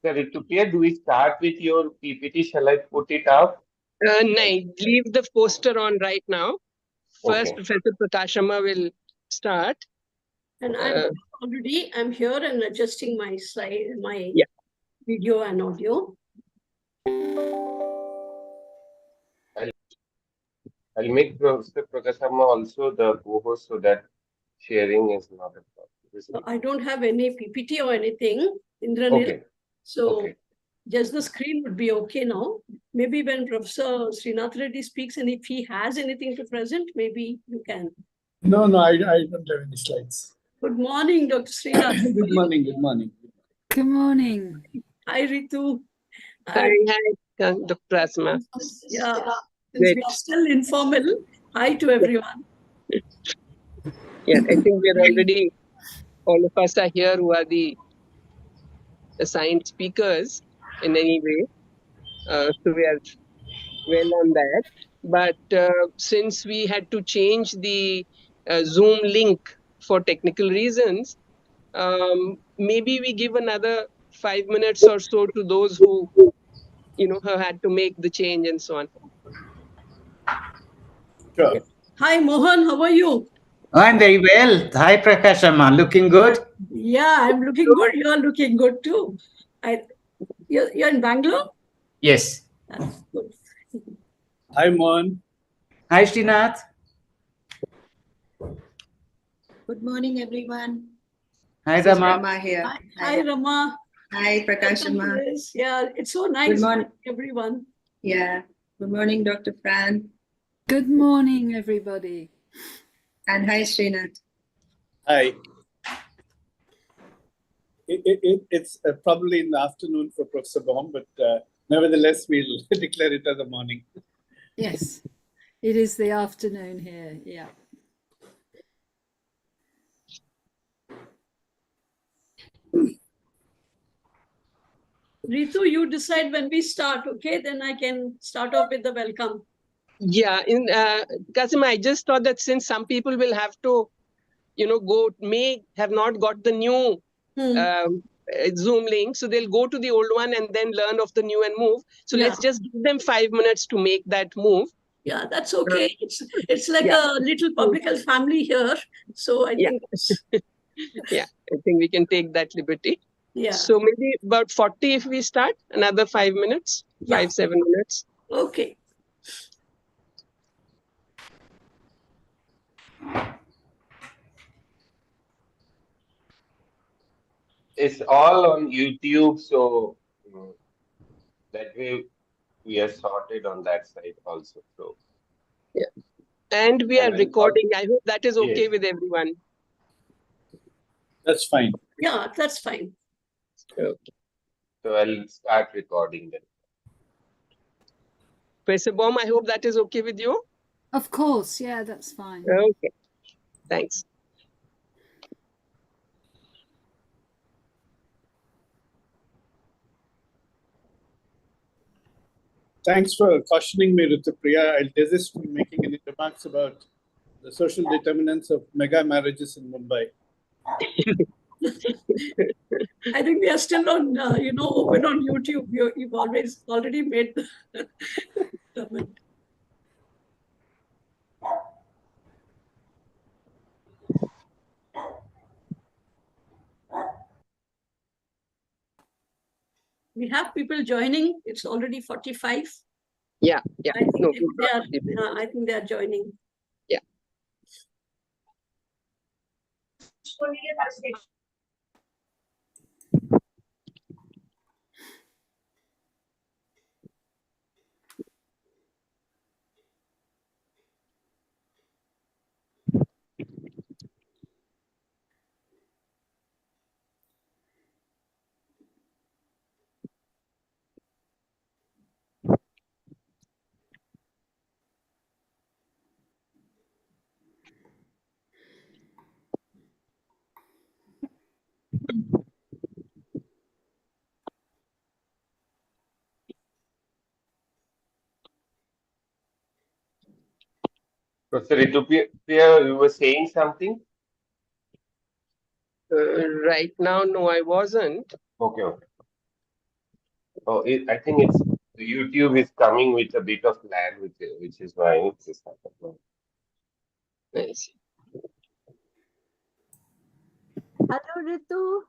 Professor Ritupriya, do we start with your PPT? Shall I put it up? No, leave the poster on right now. First, Okay. Professor Prakashama will start. And I'm here and adjusting my slide, Yeah. video and audio. I'll make Professor Prakashama also the co-host so that sharing is not a problem. I don't have any PPT or anything, Indranil. Okay. So Okay. just the screen would be okay now. Maybe when Professor Srinath Reddy speaks and if he has anything to present, maybe you can. No, I don't have any slides. Good morning, Dr. Srinath. Good morning, good morning. Good morning. Hi, Ritu. Hi, Dr. Asma. Yeah, Great. we are still informal. Hi to everyone. Yeah, I think we're already, all of us are here who are the assigned speakers in any way. So we are well on that. But since we had to change the Zoom link for technical reasons, maybe we give another 5 minutes or so to those who, have had to make the change and so on. Sure. Yeah. Hi, Mohan. How are you? I'm very well. Hi, Prakashama. Looking good? Yeah, I'm looking good. You are looking good too. You're in Bangalore? Yes. That's good. Hi, Mohan. Hi, Srinath. Good morning, everyone. Hi, This is Rama. Rama here. Hi, Rama. Hi, Prakashama. Yeah, it's so nice Good morning. everyone. Yeah. Good morning, Dr. Fran. Good morning, everybody. And hi, Srinath. Hi. It's probably in the afternoon for Professor Baum, but nevertheless, we'll declare it as a morning. Yes, it is the afternoon here. Yeah. Ritu, you decide when we start, okay? Then I can start off with the welcome. Yeah, Kasim, I just thought that since some people will have to, may have not got the new Zoom link, so they'll go to the old one and then learn of the new and move. So let's just give them 5 minutes to make that move. Yeah, that's okay. It's like a little public health family here. So I think yeah, I think we can take that liberty. Yeah. So maybe about 40 if we start, another 5 minutes, 5-7 minutes. Okay. It's all on YouTube, so that way we are sorted on that side also. So yeah, and we are recording. I hope that is okay with everyone. That's fine. Yeah, that's fine. Okay. So I'll start recording then. Professor Baum, I hope that is okay with you. Of course, yeah, that's fine. Okay, thanks. Thanks for cautioning me, Ritupriya. I'll desist from making any remarks about the social determinants of mega marriages in Mumbai. I think we are still on, open on YouTube. You've already made the comment. We have people joining. It's already 45. Yeah. I think they are joining. Yeah. Professor Ritupriya, you were saying something? Right now, no, I wasn't. Okay. Oh, I think it's YouTube is coming with a bit of lag, which is why this happened. Nice. Hello, Ritu.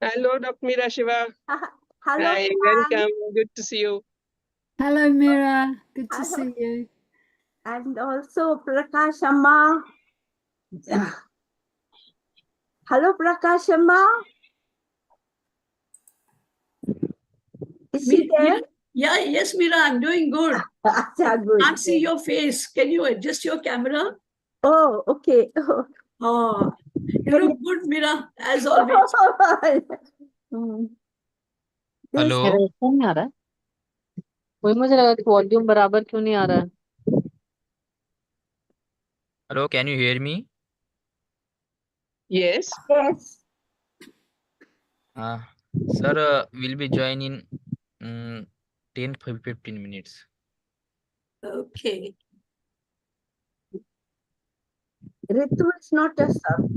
Hello, Dr. Meera Shiva. Hello, Hi, Fran. welcome. Good to see you. Hello, Mira. Good to Hello. see you. And also Prakash Amma. Hello, Prakash Amma. Is she there? Yeah, yes, Meera, I'm doing good. Acha, good. Can't see your face. Can you adjust your camera? Oh, okay. Oh, you look good, Meera, as always. Hmm. Hello कौन नहीं आ रहा है वही मुझे लगा कि volume बराबर क्यों नहीं आ रहा है hello can you hear me Yes. Yes. Sir will be join in 10-15 minutes. Okay. Ritu is not a sub.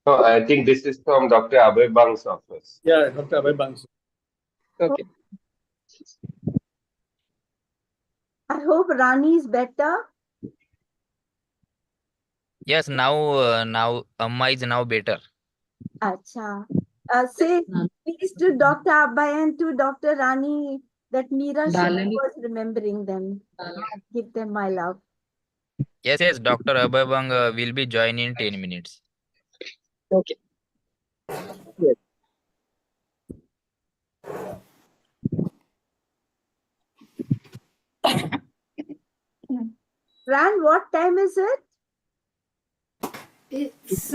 No, I think this is from Dr. Abhay Bang's office. Yeah, Dr. Abhay Bang's. Okay. I hope Rani is better. Yes, now Amma is now better. Acha. Say please to Dr. Abhay and to Dr. Rani that Meera Shiva was remembering them. Give them my love. Yes, Dr. Abhay Bang will be join in 10 minutes. Okay. Yes. Fran, what time is it? It's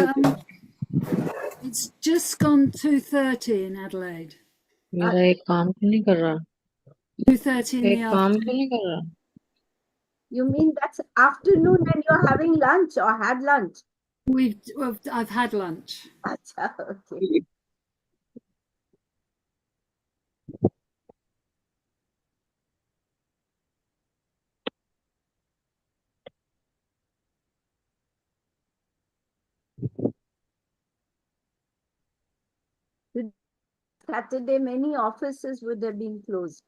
just gone 2:30 in Adelaide. मेरा एक काम क्यों नहीं कर रहा 2:30 in एक the काम afternoon. क्यों नहीं कर रहा You mean that's afternoon and you're having lunch or had lunch? I've had lunch. Acha, okay. Saturday, many offices would have been closed.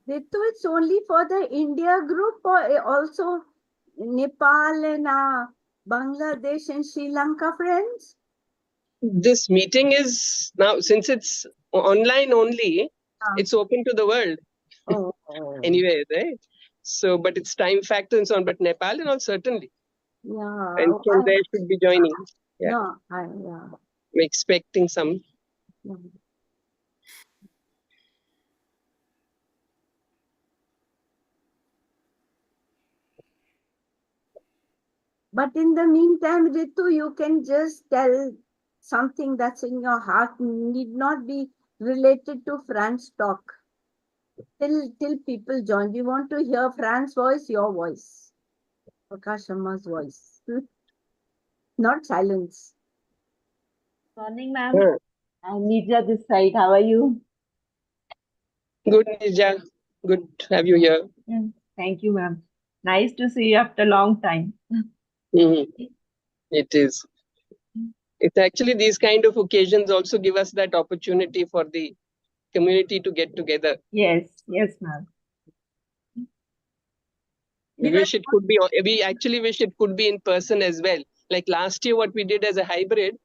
Ritu, it's only for the India group or also Nepal and Bangladesh and Sri Lanka friends? This meeting is now, since it's online only, it's open to the world. Oh. Anyway, right? So, but it's time factor and so on. But Nepal and all certainly. Yeah. And from there should be joining. Yeah. No, yeah. I'm expecting some. Yeah. But in the meantime, Ritu, you can just tell something that's in your heart, need not be related to Fran's talk. Till people join. We want to hear Fran's voice, your voice. Prakash Amma's voice. Not silence. Morning, ma'am. I'm Nija this side. How are you? Good, Nija. Good to have you here. Thank you, ma'am. Nice to see you after a long time. Mm-hmm. It is. It's actually these kind of occasions also give us that opportunity for the community to get together. Yes, ma'am. We actually wish it could be in person as well. Like last year, what we did as a hybrid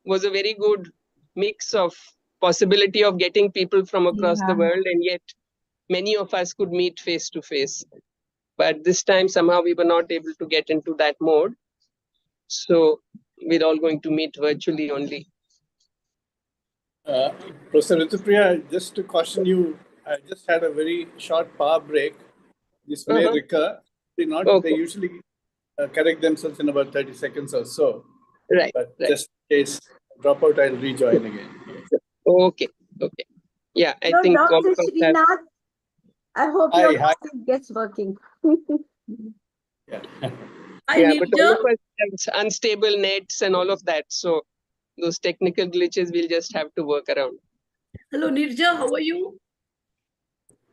was a very good mix of possibility of getting people from across the world, and yet many of us could meet face to face. But this time, somehow we were not able to get into that mode. So we're all going to meet virtually only. Professor Ritupriya, just to caution you, I just had a very short power break. This may recur. They usually correct themselves in about 30 seconds or so. Right. But just in case drop out, I'll rejoin again. Okay. Yeah, I think Dr. Srinath, I hope Hi, your hi. machine gets working. Yeah, but all of us have unstable nets and all of that. So those technical glitches we'll just have to work around. Hello, Nirja. How are you?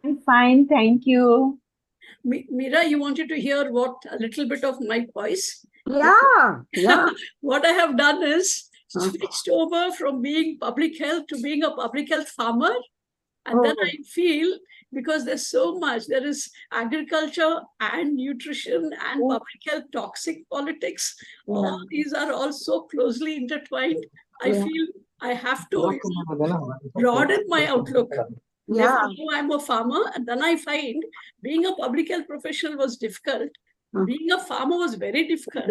I'm fine, thank you. Meera, you wanted to hear a little bit of my voice? Yeah. What I have done is switched over from being public health to being a public health farmer. And then I feel, because there's so much, there is agriculture and nutrition and public health, toxic politics. All these are all so closely intertwined. I feel I have to broaden my outlook. Therefore, I'm a farmer, and then I find being a public health professional was difficult. Being a farmer was very difficult.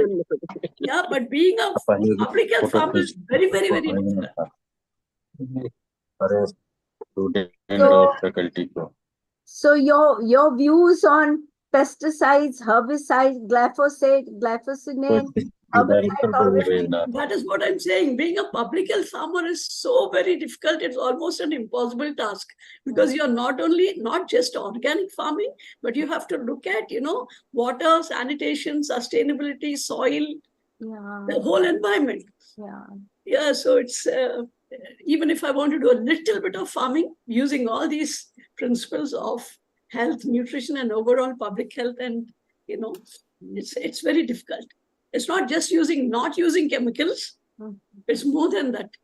Yeah, but being a public health farmer is very, very, very difficult. So your views on pesticides, herbicides, glyphosate, that is what I'm saying. Being a public health farmer is so very difficult. It's almost an impossible task, because you're not just organic farming, but you have to look at, water, sanitation, sustainability, soil, the whole environment. Yeah, so it's even if I want to do a little bit of farming using all these principles of health, nutrition, and overall public health, and it's very difficult. It's not just not using chemicals. It's more than that.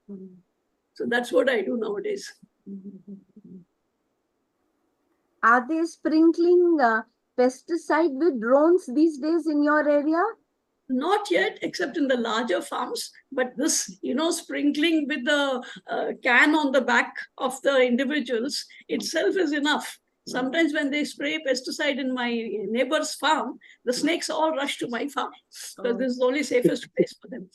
So that's what I do nowadays. Are they sprinkling pesticide with drones these days in your area? Not yet, except in the larger farms. But this, sprinkling with the can on the back of the individuals itself is enough. Sometimes when they spray pesticide in my neighbor's farm, the snakes all rush to my farm, because this is the only safest place for them.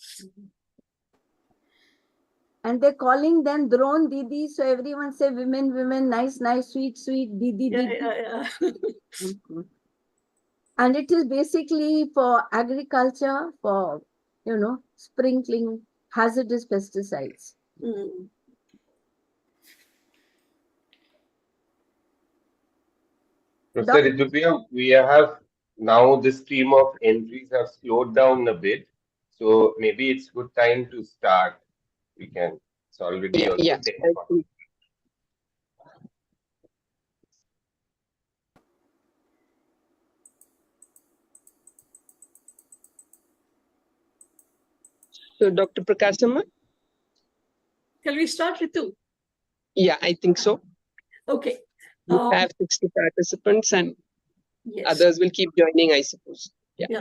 And they're calling them drone Didi. So everyone say women, nice, sweet, Didi, Didi. Yeah. And it is basically for agriculture, for, sprinkling hazardous pesticides. Professor Ritupia, we have now the stream of entries have slowed down a bit. So maybe it's good time to start. It's already also 10:40. So, Dr. Prakasama? Shall we start, Ritu? Yeah, I think so. Okay. We have 60 participants, and others will keep joining, I suppose. Yeah.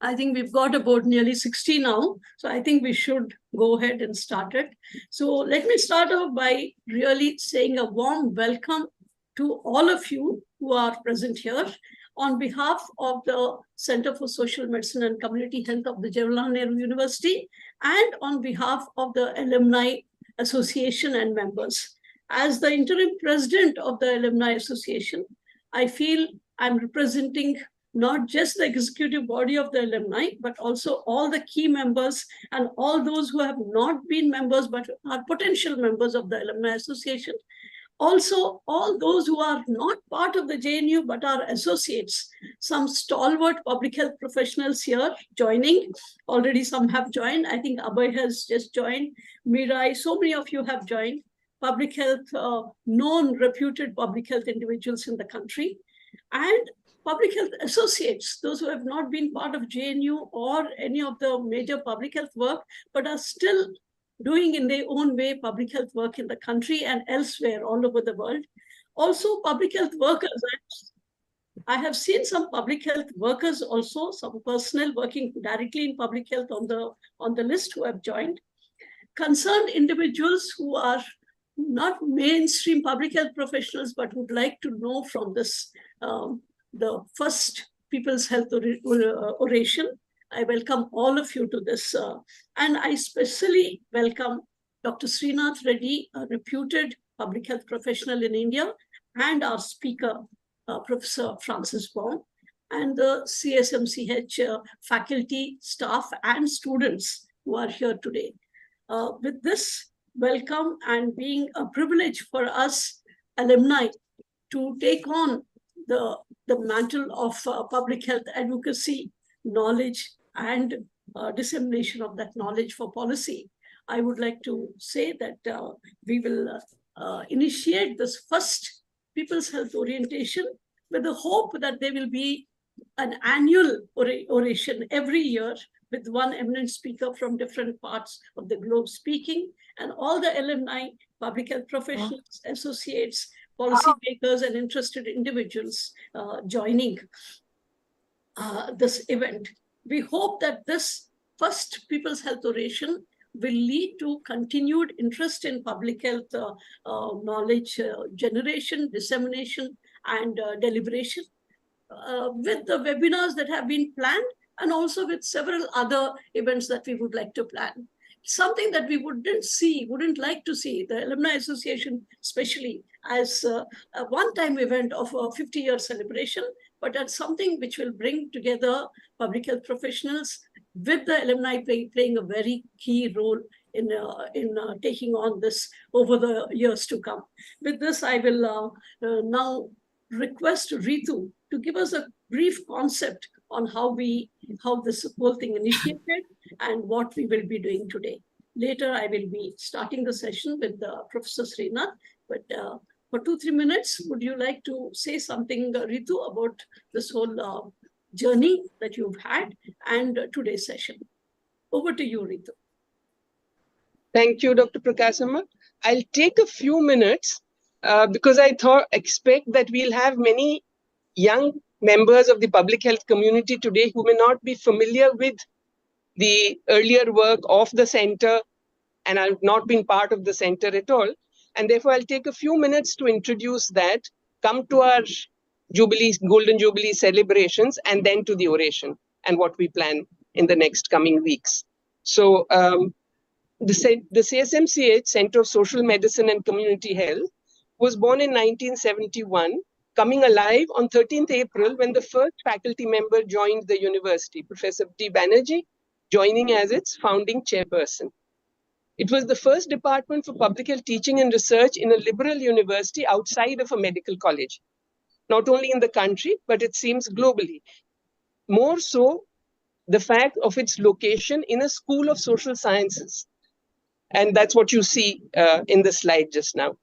I think we've got about nearly 60 now. So I think we should go ahead and start it. So let me start off by really saying a warm welcome to all of you who are present here. On behalf of the Center for Social Medicine and Community Health of the Jawaharlal Nehru University, and on behalf of the Alumni Association and members. As the interim president of the Alumni Association, I feel I'm representing not just the executive body of the alumni, but also all the key members and all those who have not been members but are potential members of the Alumni Association. Also, all those who are not part of the JNU but are associates, some stalwart public health professionals here joining. Already some have joined. I think Abhay has just joined. Mirai, so many of you have joined. Public health, known, reputed public health individuals in the country. And public health associates, those who have not been part of JNU or any of the major public health work, but are still doing in their own way public health work in the country and elsewhere all over the world. Also, public health workers. I have seen some public health workers also, some personnel working directly in public health on the list who have joined. Concerned individuals who are not mainstream public health professionals, but would like to know from this, the first People's Health Oration. I welcome all of you to this. And I especially welcome Dr. Srinath Reddy, a reputed public health professional in India, and our speaker, Professor Francis Baum, and the CSMCH faculty, staff, and students who are here today. With this welcome and being a privilege for us alumni to take on the mantle of public health advocacy, knowledge, and dissemination of that knowledge for policy. I would like to say that we will initiate this first People's Health Orientation with the hope that there will be an annual oration every year with one eminent speaker from different parts of the globe speaking, and all the alumni, public health professionals, associates, policymakers, and interested individuals joining this event. We hope that this first People's Health Oration will lead to continued interest in public health knowledge generation, dissemination, and deliberation, with the webinars that have been planned, and also with several other events that we would like to plan. Something that we wouldn't like to see, the Alumni Association especially, as a one-time event of a 50-year celebration, but as something which will bring together public health professionals with the alumni playing a very key role in taking on this over the years to come. With this, I will now request Ritu to give us a brief concept on how this whole thing initiated and what we will be doing today. Later, I will be starting the session with Professor Srinath, but for 2-3 minutes, would you like to say something, Ritu, about this whole journey that you've had and today's session? Over to you, Ritu. Thank you, Dr. Prakasama. I'll take a few minutes because I expect that we'll have many young members of the public health community today who may not be familiar with the earlier work of the center and have not been part of the center at all. And therefore, I'll take a few minutes to introduce that, come to our Golden Jubilee celebrations, and then to the oration and what we plan in the next coming weeks. So the CSMCH, Center of Social Medicine and Community Health, was born in 1971, coming alive on 13th April when the first faculty member joined the university, Professor D. Banerjee, joining as its founding chairperson. It was the first department for public health teaching and research in a liberal university outside of a medical college, not only in the country, but it seems globally. More so, the fact of its location in a school of social sciences. And that's what you see in the slide just now.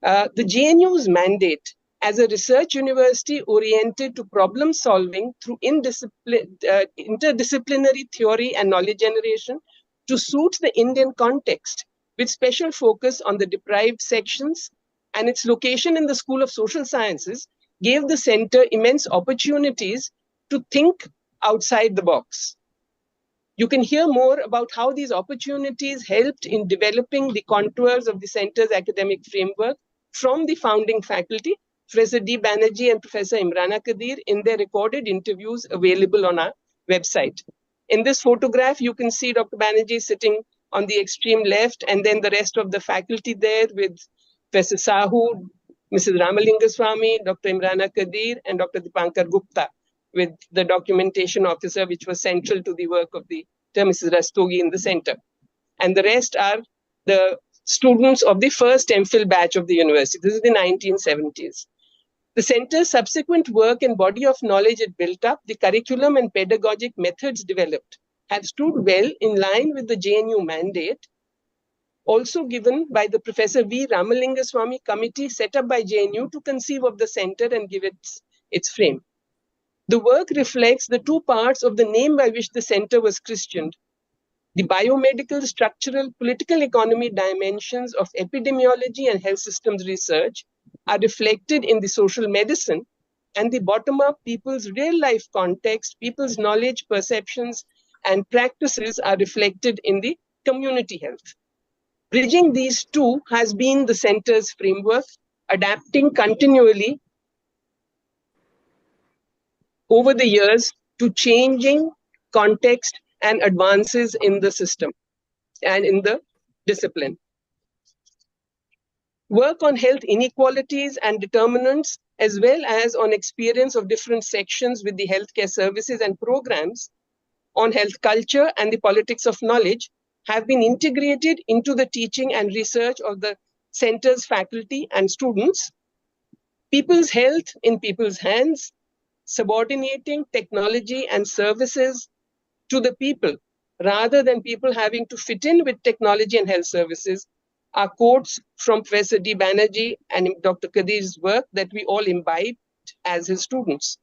The GNU's mandate as a research university oriented to problem solving through interdisciplinary theory and knowledge generation to suit the Indian context, with special focus on the deprived sections, and its location in the School of Social Sciences gave the center immense opportunities to think outside the box. You can hear more about how these opportunities helped in developing the contours of the center's academic framework from the founding faculty, Professor D. Banerjee and Professor Imrana Kadir, in their recorded interviews available on our website. In this photograph, you can see Dr. Banerjee sitting on the extreme left, and then the rest of the faculty there with Professor Sahu, Mrs. Ramalingaswamy, Dr. Imrana Kadir, and Dr. Dipankar Gupta, with the documentation officer, which was central to the work of the Mrs. Rastogi in the center. And the rest are the students of the first MPhil batch of the university. This is the 1970s. The center's subsequent work and body of knowledge it built up, the curriculum and pedagogic methods developed, have stood well in line with the JNU mandate, also given by the Professor V. Ramalingaswamy committee set up by JNU to conceive of the center and give it its frame. The work reflects the two parts of the name by which the center was christened. The biomedical, structural, political economy dimensions of epidemiology and health systems research are reflected in the social medicine, and the bottom-up people's real-life context, people's knowledge, perceptions, and practices are reflected in the community health. Bridging these two has been the center's framework, adapting continually over the years to changing context and advances in the system and in the discipline. Work on health inequalities and determinants, as well as on experience of different sections with the healthcare services and programs on health culture and the politics of knowledge, have been integrated into the teaching and research of the center's faculty and students, People's health in people's hands, subordinating technology and services to the people, rather than people having to fit in with technology and health services, are quotes from Professor D. Banerjee and Dr. Kadir's work that we all imbibed as his students.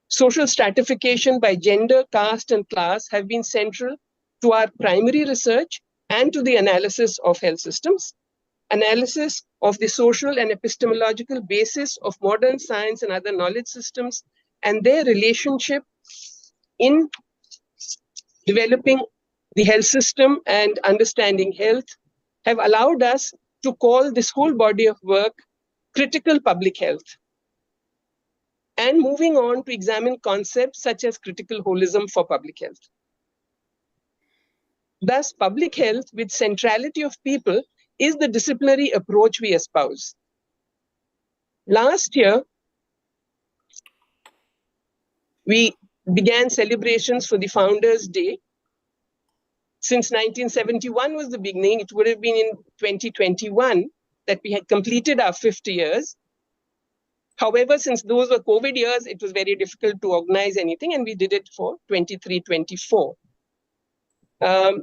Social stratification by gender, caste, and class have been central to our primary research and to the analysis of health systems. Analysis of the social and epistemological basis of modern science and other knowledge systems and their relationship in developing the health system and understanding health have allowed us to call this whole body of work critical public health. And moving on to examine concepts such as critical holism for public health. Thus, public health with centrality of people is the disciplinary approach we espouse. Last year, we began celebrations for the Founders' Day. Since 1971 was the beginning, it would have been in 2021 that we had completed our 50 years. However, since those were COVID years, it was very difficult to organize anything, and we did it for 23-24.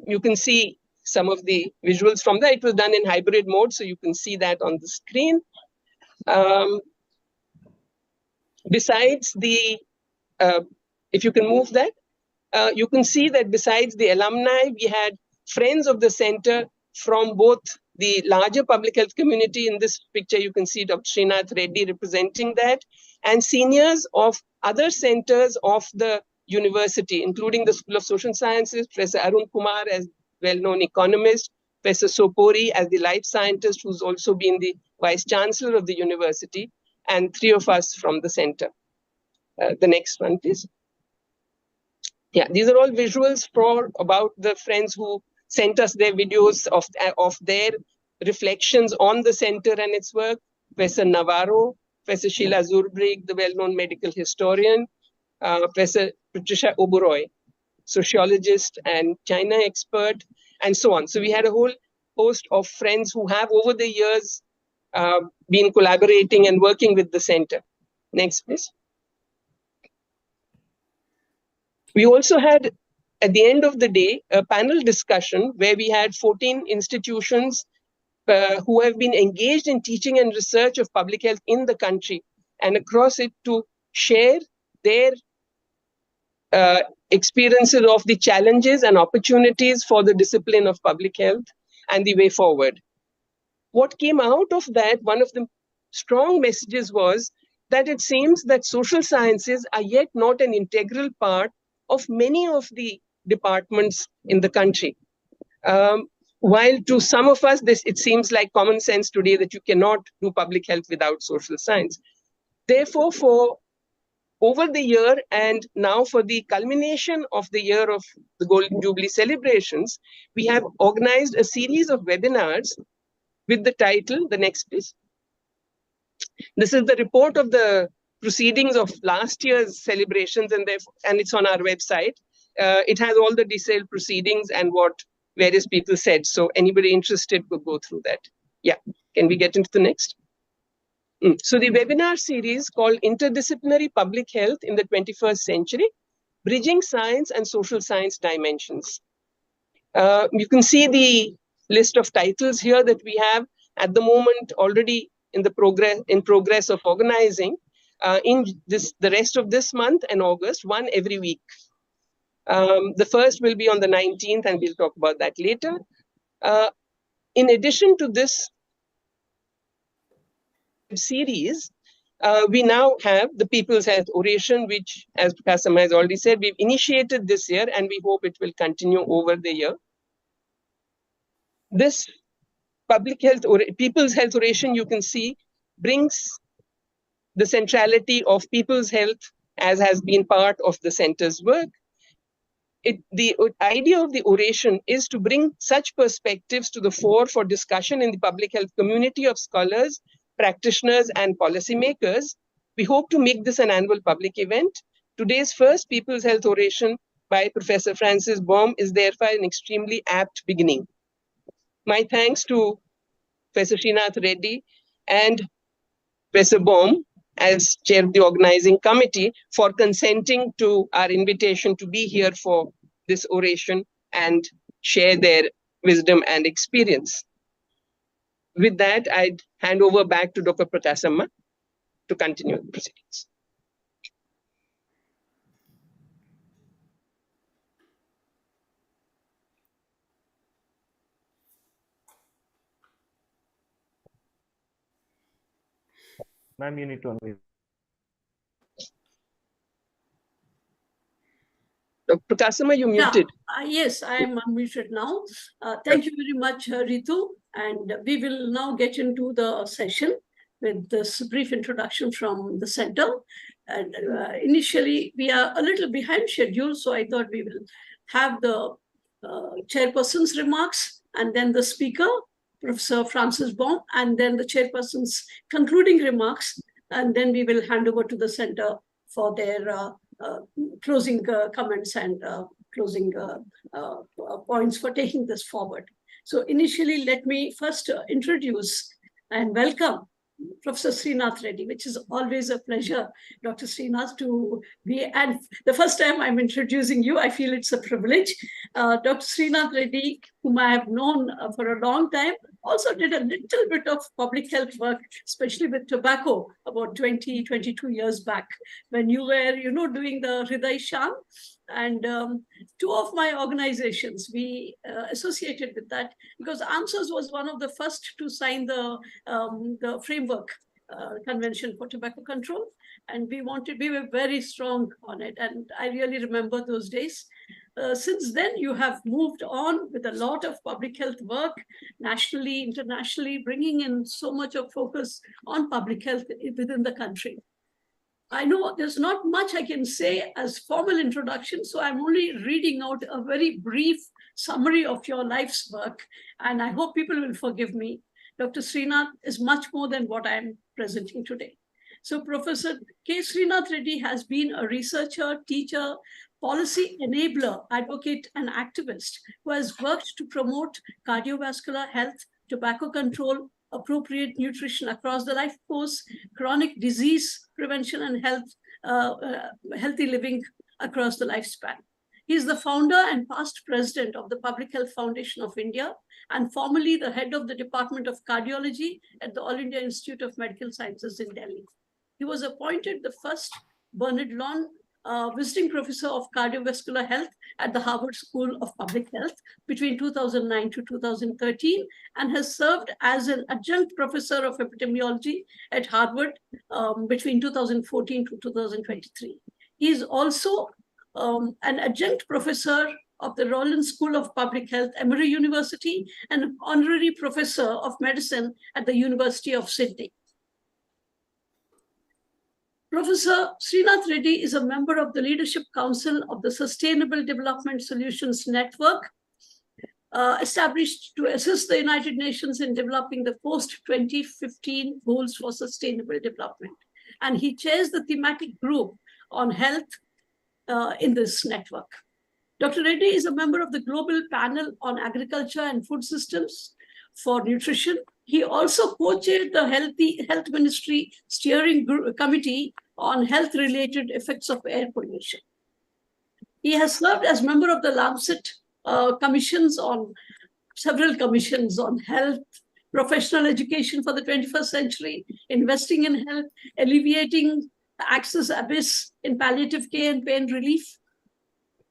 You can see some of the visuals from there. It was done in hybrid mode, so you can see that on the screen. Besides the, if you can move that, you can see that besides the alumni, we had friends of the center from both the larger public health community. In this picture, you can see Dr. Srinath Reddy representing that, and seniors of other centers of the university, including the School of Social Sciences, Professor Arun Kumar as well-known economist, Professor Sopori as the life scientist, who's also been the Vice Chancellor of the university, and 3 of us from the center. The next one, please. Yeah, these are all visuals about the friends who sent us their videos of their reflections on the center and its work. Professor Navarro, Professor Sheila Zurbrig, the well-known medical historian, Professor Patricia Oberoi, sociologist and China expert, and so on. So we had a whole host of friends who have over the years been collaborating and working with the center. Next, please. We also had, at the end of the day, a panel discussion where we had 14 institutions who have been engaged in teaching and research of public health in the country and across it to share their experiences of the challenges and opportunities for the discipline of public health and the way forward. What came out of that, one of the strong messages was that it seems that social sciences are yet not an integral part of many of the departments in the country. While to some of us, it seems like common sense today that you cannot do public health without social science. Therefore, for over the year and now for the culmination of the year of the Golden Jubilee celebrations, we have organized a series of webinars with the title, the next please. This is the report of the proceedings of last year's celebrations, and it's on our website. It has all the detailed proceedings and what various people said. So anybody interested could go through that. Yeah, can we get into the next? So the webinar series called Interdisciplinary Public Health in the 21st Century, Bridging Science and Social Science Dimensions. You can see the list of titles here that we have at the moment already in progress of organizing the rest of this month and August, one every week. The first will be on the 19th, and we'll talk about that later. In addition to this series, we now have the People's Health Oration, which, as Professor Sama has already said, we've initiated this year, and we hope it will continue over the year. This People's Health Oration, you can see, brings the centrality of people's health as has been part of the center's work. The idea of the oration is to bring such perspectives to the fore for discussion in the public health community of scholars, practitioners, and policymakers. We hope to make this an annual public event. Today's first People's Health Oration by Professor Francis Baum is therefore an extremely apt beginning. My thanks to Professor Srinath Reddy and Professor Baum as chair of the organizing committee for consenting to our invitation to be here for this oration and share their wisdom and experience. With that, I'd hand over back to Dr. Prakasamma to continue the proceedings. Ma'am, you need to unmute. Dr. Prakasamma, you muted. Yes, I am unmuted now. Thank you very much, Ritu. And we will now get into the session with this brief introduction from the center. And initially, we are a little behind schedule, so I thought we will have the chairperson's remarks and then the speaker, Professor Francis Baum, and then the chairperson's concluding remarks. And then we will hand over to the center for their closing comments and closing points for taking this forward. So initially, let me first introduce and welcome Professor Srinath Reddy, which is always a pleasure, Dr. Srinath, to be. And the first time I'm introducing you, I feel it's a privilege. Dr. Srinath Reddy, whom I have known for a long time, also did a little bit of public health work, especially with tobacco, about 22 years back, when you were, doing the Hriday Sham. And two of my organizations, we associated with that because ANSWERS was one of the first to sign the framework convention for tobacco control. And we were very strong on it. And I really remember those days. Since then, you have moved on with a lot of public health work, nationally, internationally, bringing in so much of focus on public health within the country. I know there's not much I can say as formal introduction, so I'm only reading out a very brief summary of your life's work, and I hope people will forgive me. Dr. Srinath is much more than what I'm presenting today. So Professor K. Srinath Reddy has been a researcher, teacher, policy enabler, advocate, and activist who has worked to promote cardiovascular health, tobacco control, appropriate nutrition across the life course, chronic disease prevention, and healthy living across the lifespan. He is the founder and past president of the Public Health Foundation of India and formerly the head of the Department of Cardiology at the All India Institute of Medical Sciences in Delhi. He was appointed the first Bernard Lawn visiting professor of cardiovascular health at the Harvard School of Public Health between 2009 to 2013 and has served as an adjunct professor of epidemiology at Harvard between 2014 to 2023. He is also an adjunct professor of the Rollins School of Public Health, Emory University, and honorary professor of medicine at the University of Sydney. Professor Srinath Reddy is a member of the Leadership Council of the Sustainable Development Solutions Network, established to assist the United Nations in developing the post-2015 goals for sustainable development. And he chairs the thematic group on health in this network. Dr. Reddy is a member of the Global Panel on Agriculture and Food Systems for Nutrition. He also co-chaired the Health Ministry Steering Committee on health-related effects of air pollution. He has served as member of the Lancet commissions on several commissions on health, professional education for the 21st century, investing in health, alleviating access abyss in palliative care and pain relief,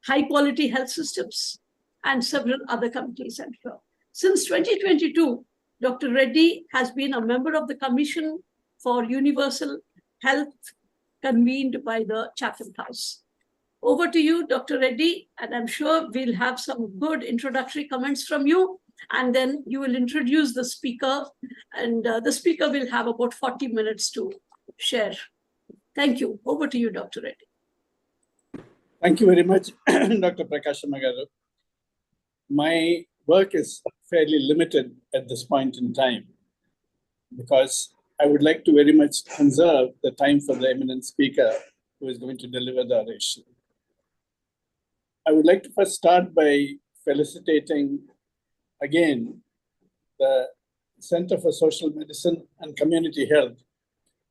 high-quality health systems, and several other committees, I'm sure. Since 2022, Dr. Reddy has been a member of the Commission for Universal Health convened by the Chatham House. Over to you, Dr. Reddy, and I'm sure we'll have some good introductory comments from you, and then you will introduce the speaker, and the speaker will have about 40 minutes to share. Thank you. Over to you, Dr. Reddy. Thank you very much, Dr. Prakashamma garu. My work is fairly limited at this point in time because I would like to very much conserve the time for the eminent speaker who is going to deliver the oration. I would like to first start by felicitating again the Center for Social Medicine and Community Health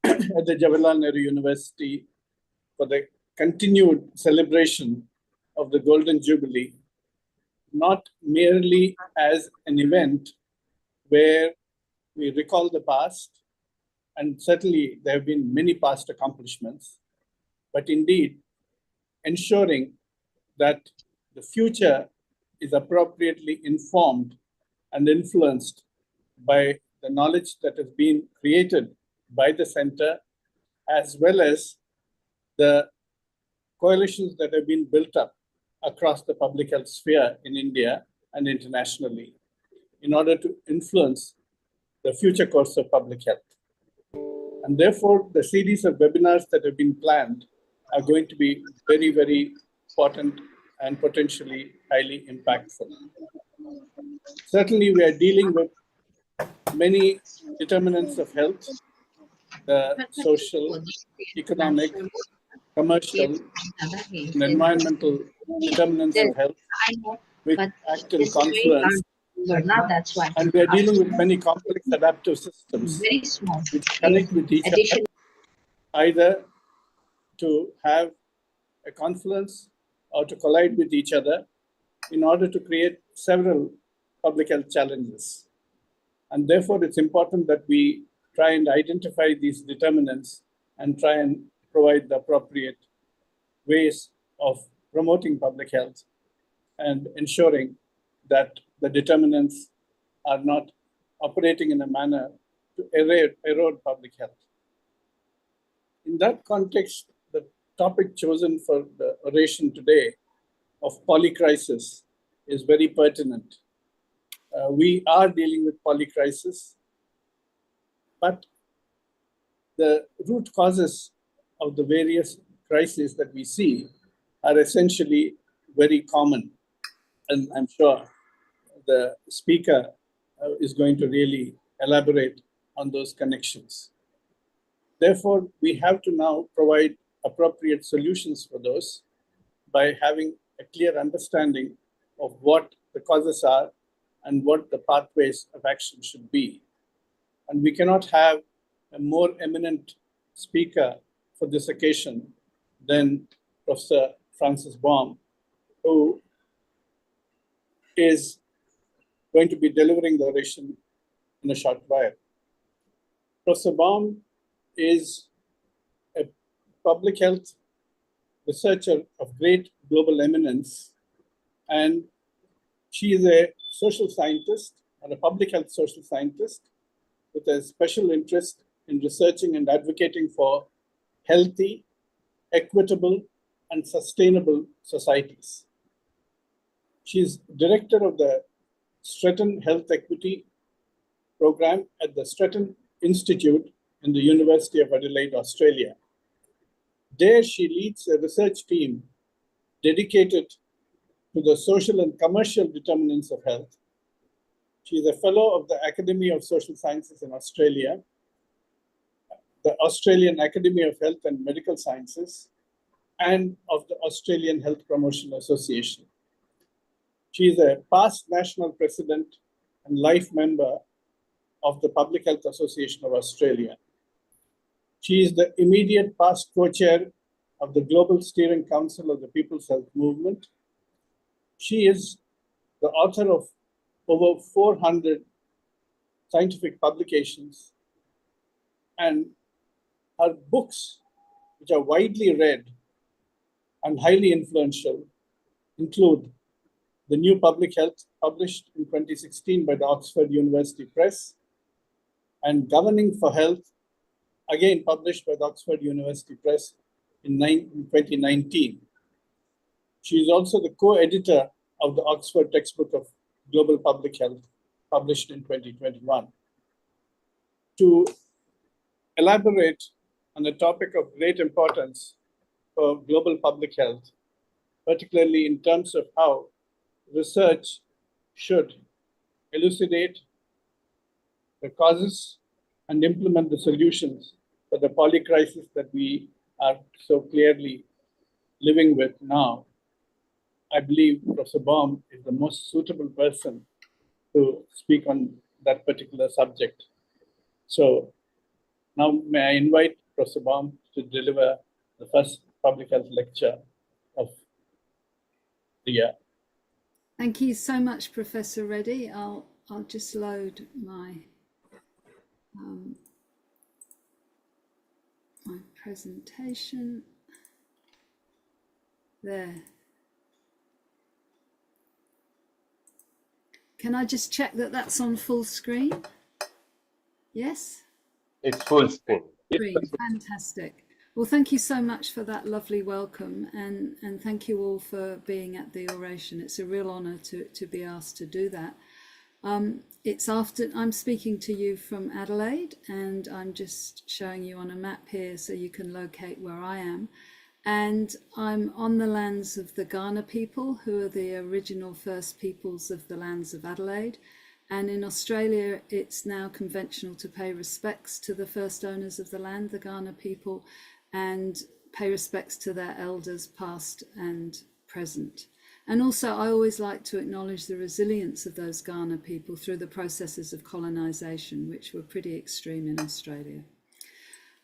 at the Jawaharlal Nehru University for the continued celebration of the Golden Jubilee, not merely as an event where we recall the past, and certainly there have been many past accomplishments, but indeed ensuring that the future is appropriately informed and influenced by the knowledge that has been created by the center, as well as the coalitions that have been built up across the public health sphere in India and internationally in order to influence the future course of public health. And therefore, the series of webinars that have been planned are going to be very, very important and potentially highly impactful. Certainly, we are dealing with many determinants of health, the social, economic, commercial, and environmental determinants of health, which act in confluence. And we are dealing with many complex adaptive systems which connect with each other, either to have a confluence or to collide with each other in order to create several public health challenges. And therefore, it's important that we try and identify these determinants and try and provide the appropriate ways of promoting public health and ensuring that the determinants are not operating in a manner to erode public health. In that context, the topic chosen for the oration today of polycrisis is very pertinent. We are dealing with polycrisis, but the root causes of the various crises that we see are essentially very common. And I'm sure the speaker is going to really elaborate on those connections. Therefore, we have to now provide appropriate solutions for those by having a clear understanding of what the causes are and what the pathways of action should be. And we cannot have a more eminent speaker for this occasion than Professor Francis Baum, who is going to be delivering the oration in a short while. Professor Baum is a public health researcher of great global eminence, and she is a social scientist and a public health social scientist with a special interest in researching and advocating for healthy, equitable, and sustainable societies. She is director of the Stretton Health Equity Program at the Stretton Institute in the University of Adelaide, Australia. There, she leads a research team dedicated to the social and commercial determinants of health. She is a fellow of the Academy of Social Sciences in Australia, the Australian Academy of Health and Medical Sciences, and of the Australian Health Promotion Association. She is a past national president and life member of the Public Health Association of Australia. She is the immediate past co-chair of the Global Steering Council of the People's Health Movement. She is the author of over 400 scientific publications, and her books, which are widely read and highly influential, include The New Public Health, published in 2016 by the Oxford University Press, and Governing for Health, again published by the Oxford University Press in 2019. She is also the co-editor of the Oxford Textbook of Global Public Health, published in 2021. To elaborate on a topic of great importance for global public health, particularly in terms of how research should elucidate the causes and implement the solutions for the polycrisis that we are so clearly living with now, I believe Professor Baum is the most suitable person to speak on that particular subject. So Now, may I invite Professor Baum to deliver the first public health lecture of the year. Thank you so much, Professor Reddy. I'll just load my my presentation there. Can I just check that that's on full screen? Yes? It's full screen. Fantastic. Well, thank you so much for that lovely welcome, and thank you all for being at the oration. It's a real honour to be asked to do that. I'm speaking to you from Adelaide, and I'm just showing you on a map here so you can locate where I am. And I'm on the lands of the Kaurna people, who are the original first peoples of the lands of Adelaide. And in Australia, it's now conventional to pay respects to the first owners of the land, the Kaurna people, and pay respects to their elders, past and present. And also, I always like to acknowledge the resilience of those Kaurna people through the processes of colonisation, which were pretty extreme in Australia.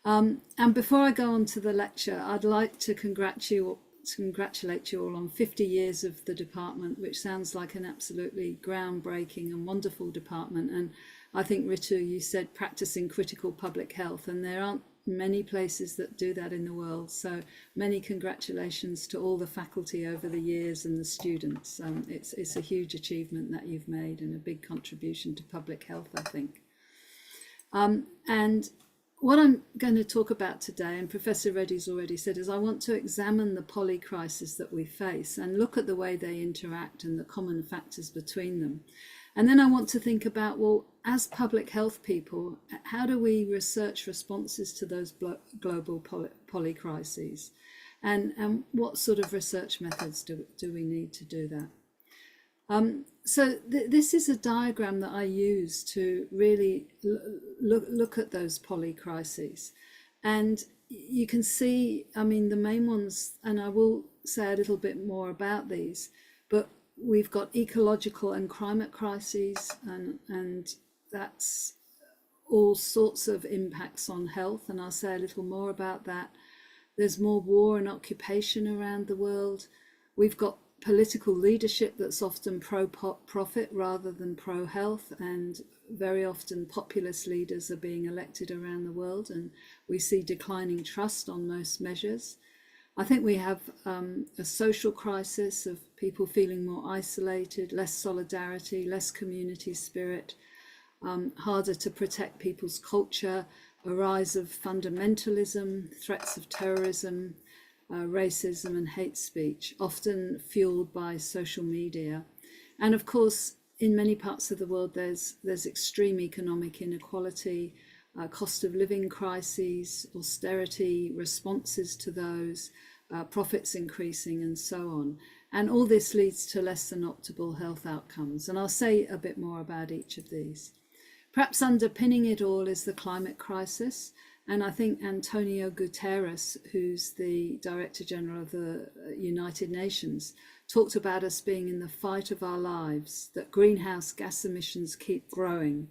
And before I go on to the lecture, I'd like to congratulate you all on 50 years of the department, which sounds like an absolutely groundbreaking and wonderful department. And I think, Ritu, you said practicing critical public health, and there aren't many places that do that in the world. So many congratulations to all the faculty over the years and the students. It's a huge achievement that you've made, and a big contribution to public health, I think. And what I'm going to talk about today, and Professor Reddy's already said, is I want to examine the poly crisis that we face and look at the way they interact and the common factors between them. And then I want to think about, well, as public health people, how do we research responses to those global poly crises? And what sort of research methods do we need to do that? So this is a diagram that I use to really look at those poly crises. And you can see, I mean, the main ones, and I will say a little bit more about these, but we've got ecological and climate crises, and that's all sorts of impacts on health, and I'll say a little more about that. There's more war and occupation around the world. We've got political leadership that's often pro-profit rather than pro-health, and very often populist leaders are being elected around the world, and we see declining trust on most measures. I think we have a social crisis of people feeling more isolated, less solidarity, less community spirit, harder to protect people's culture, a rise of fundamentalism, threats of terrorism, racism and hate speech, often fueled by social media. And of course, in many parts of the world, there's extreme economic inequality, cost of living crises, austerity, responses to those, profits increasing, and so on. And all this leads to less than optimal health outcomes. And I'll say a bit more about each of these. Perhaps underpinning it all is the climate crisis. And I think Antonio Guterres, who's the Director General of the United Nations, talked about us being in the fight of our lives, that greenhouse gas emissions keep growing,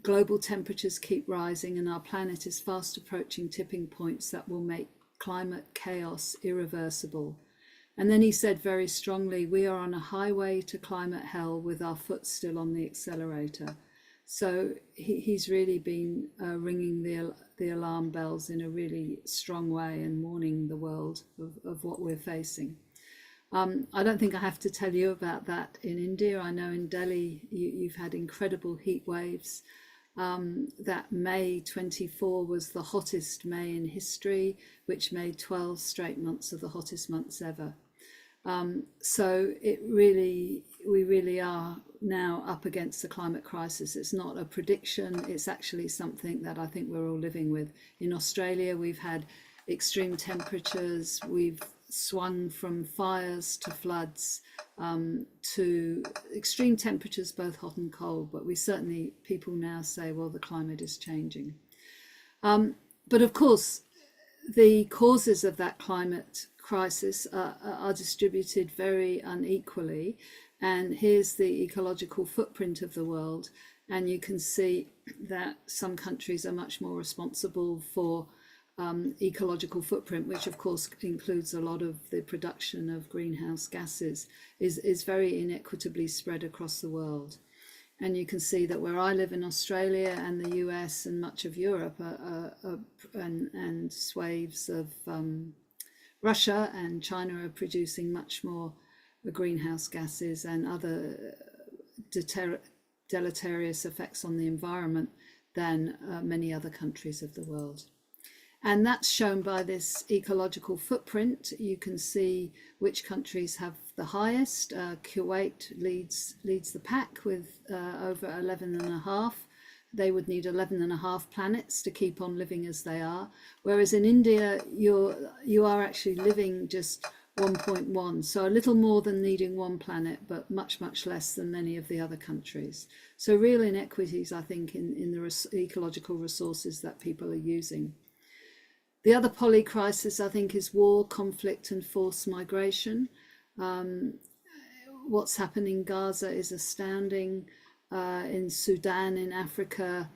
global temperatures keep rising, and our planet is fast approaching tipping points that will make climate chaos irreversible. And then he said very strongly, we are on a highway to climate hell with our foot still on the accelerator. So he's really been ringing the alarm bells in a really strong way and warning the world of what we're facing. I don't think I have to tell you about that in India. I know in Delhi you've had incredible heat waves. That May 24 was the hottest May in history, which made 12 straight months of the hottest months ever. So we really are now up against the climate crisis. It's not a prediction, it's actually something that I think we're all living with. In Australia, we've had extreme temperatures, we've swung from fires to floods, to extreme temperatures, both hot and cold, but people now say, well, the climate is changing. But of course, the causes of that climate crisis are distributed very unequally. And here's the ecological footprint of the world. And you can see that some countries are much more responsible for ecological footprint, which of course includes a lot of the production of greenhouse gases, is very inequitably spread across the world. And you can see that where I live in Australia and the US and much of Europe and swathes of Russia and China are producing much more greenhouse gases and other deleterious effects on the environment than many other countries of the world. And that's shown by this ecological footprint. You can see which countries have the highest. Kuwait leads the pack with over 11.5. They would need 11.5 planets to keep on living as they are. Whereas in India, you are actually living just 1.1, so a little more than needing one planet, but much, much less than many of the other countries. So real inequities, I think, in the ecological resources that people are using. The other polycrisis, I think, is war, conflict, and forced migration. What's happening in Gaza is astounding. In Sudan, in Africa,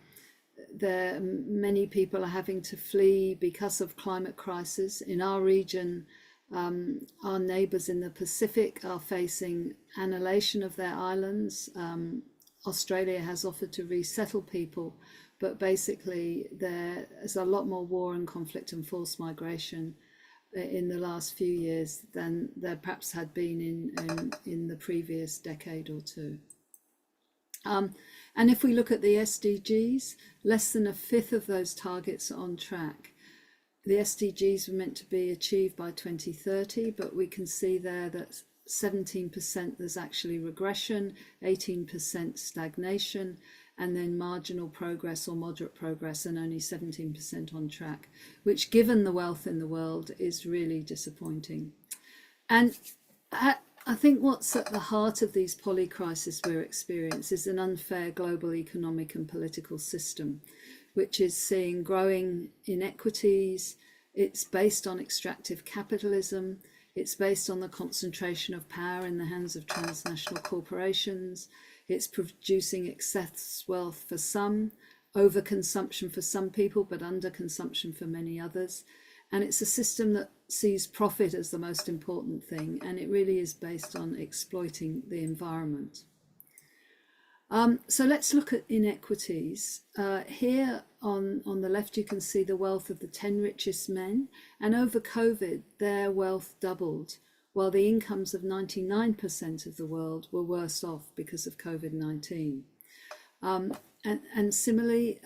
many people are having to flee because of climate crisis. In our region, our neighbours in the Pacific are facing annihilation of their islands. Australia has offered to resettle people, but basically there's a lot more war and conflict and forced migration in the last few years than there perhaps had been in the previous decade or two. And if we look at the SDGs, less than a fifth of those targets are on track. The SDGs were meant to be achieved by 2030, but we can see there that 17% there's actually regression, 18% stagnation, and then marginal progress or moderate progress, and only 17% on track, which, given the wealth in the world, is really disappointing. And I think what's at the heart of these polycrises we're experiencing is an unfair global economic and political system, which is seeing growing inequities. It's based on extractive capitalism. It's based on the concentration of power in the hands of transnational corporations. It's producing excess wealth for some, overconsumption for some people, but underconsumption for many others. And it's a system that sees profit as the most important thing, and it really is based on exploiting the environment. So let's look at inequities. Here on the left, you can see the wealth of the 10 richest men, and over COVID, their wealth doubled, while the incomes of 99% of the world were worse off because of COVID-19. And similarly,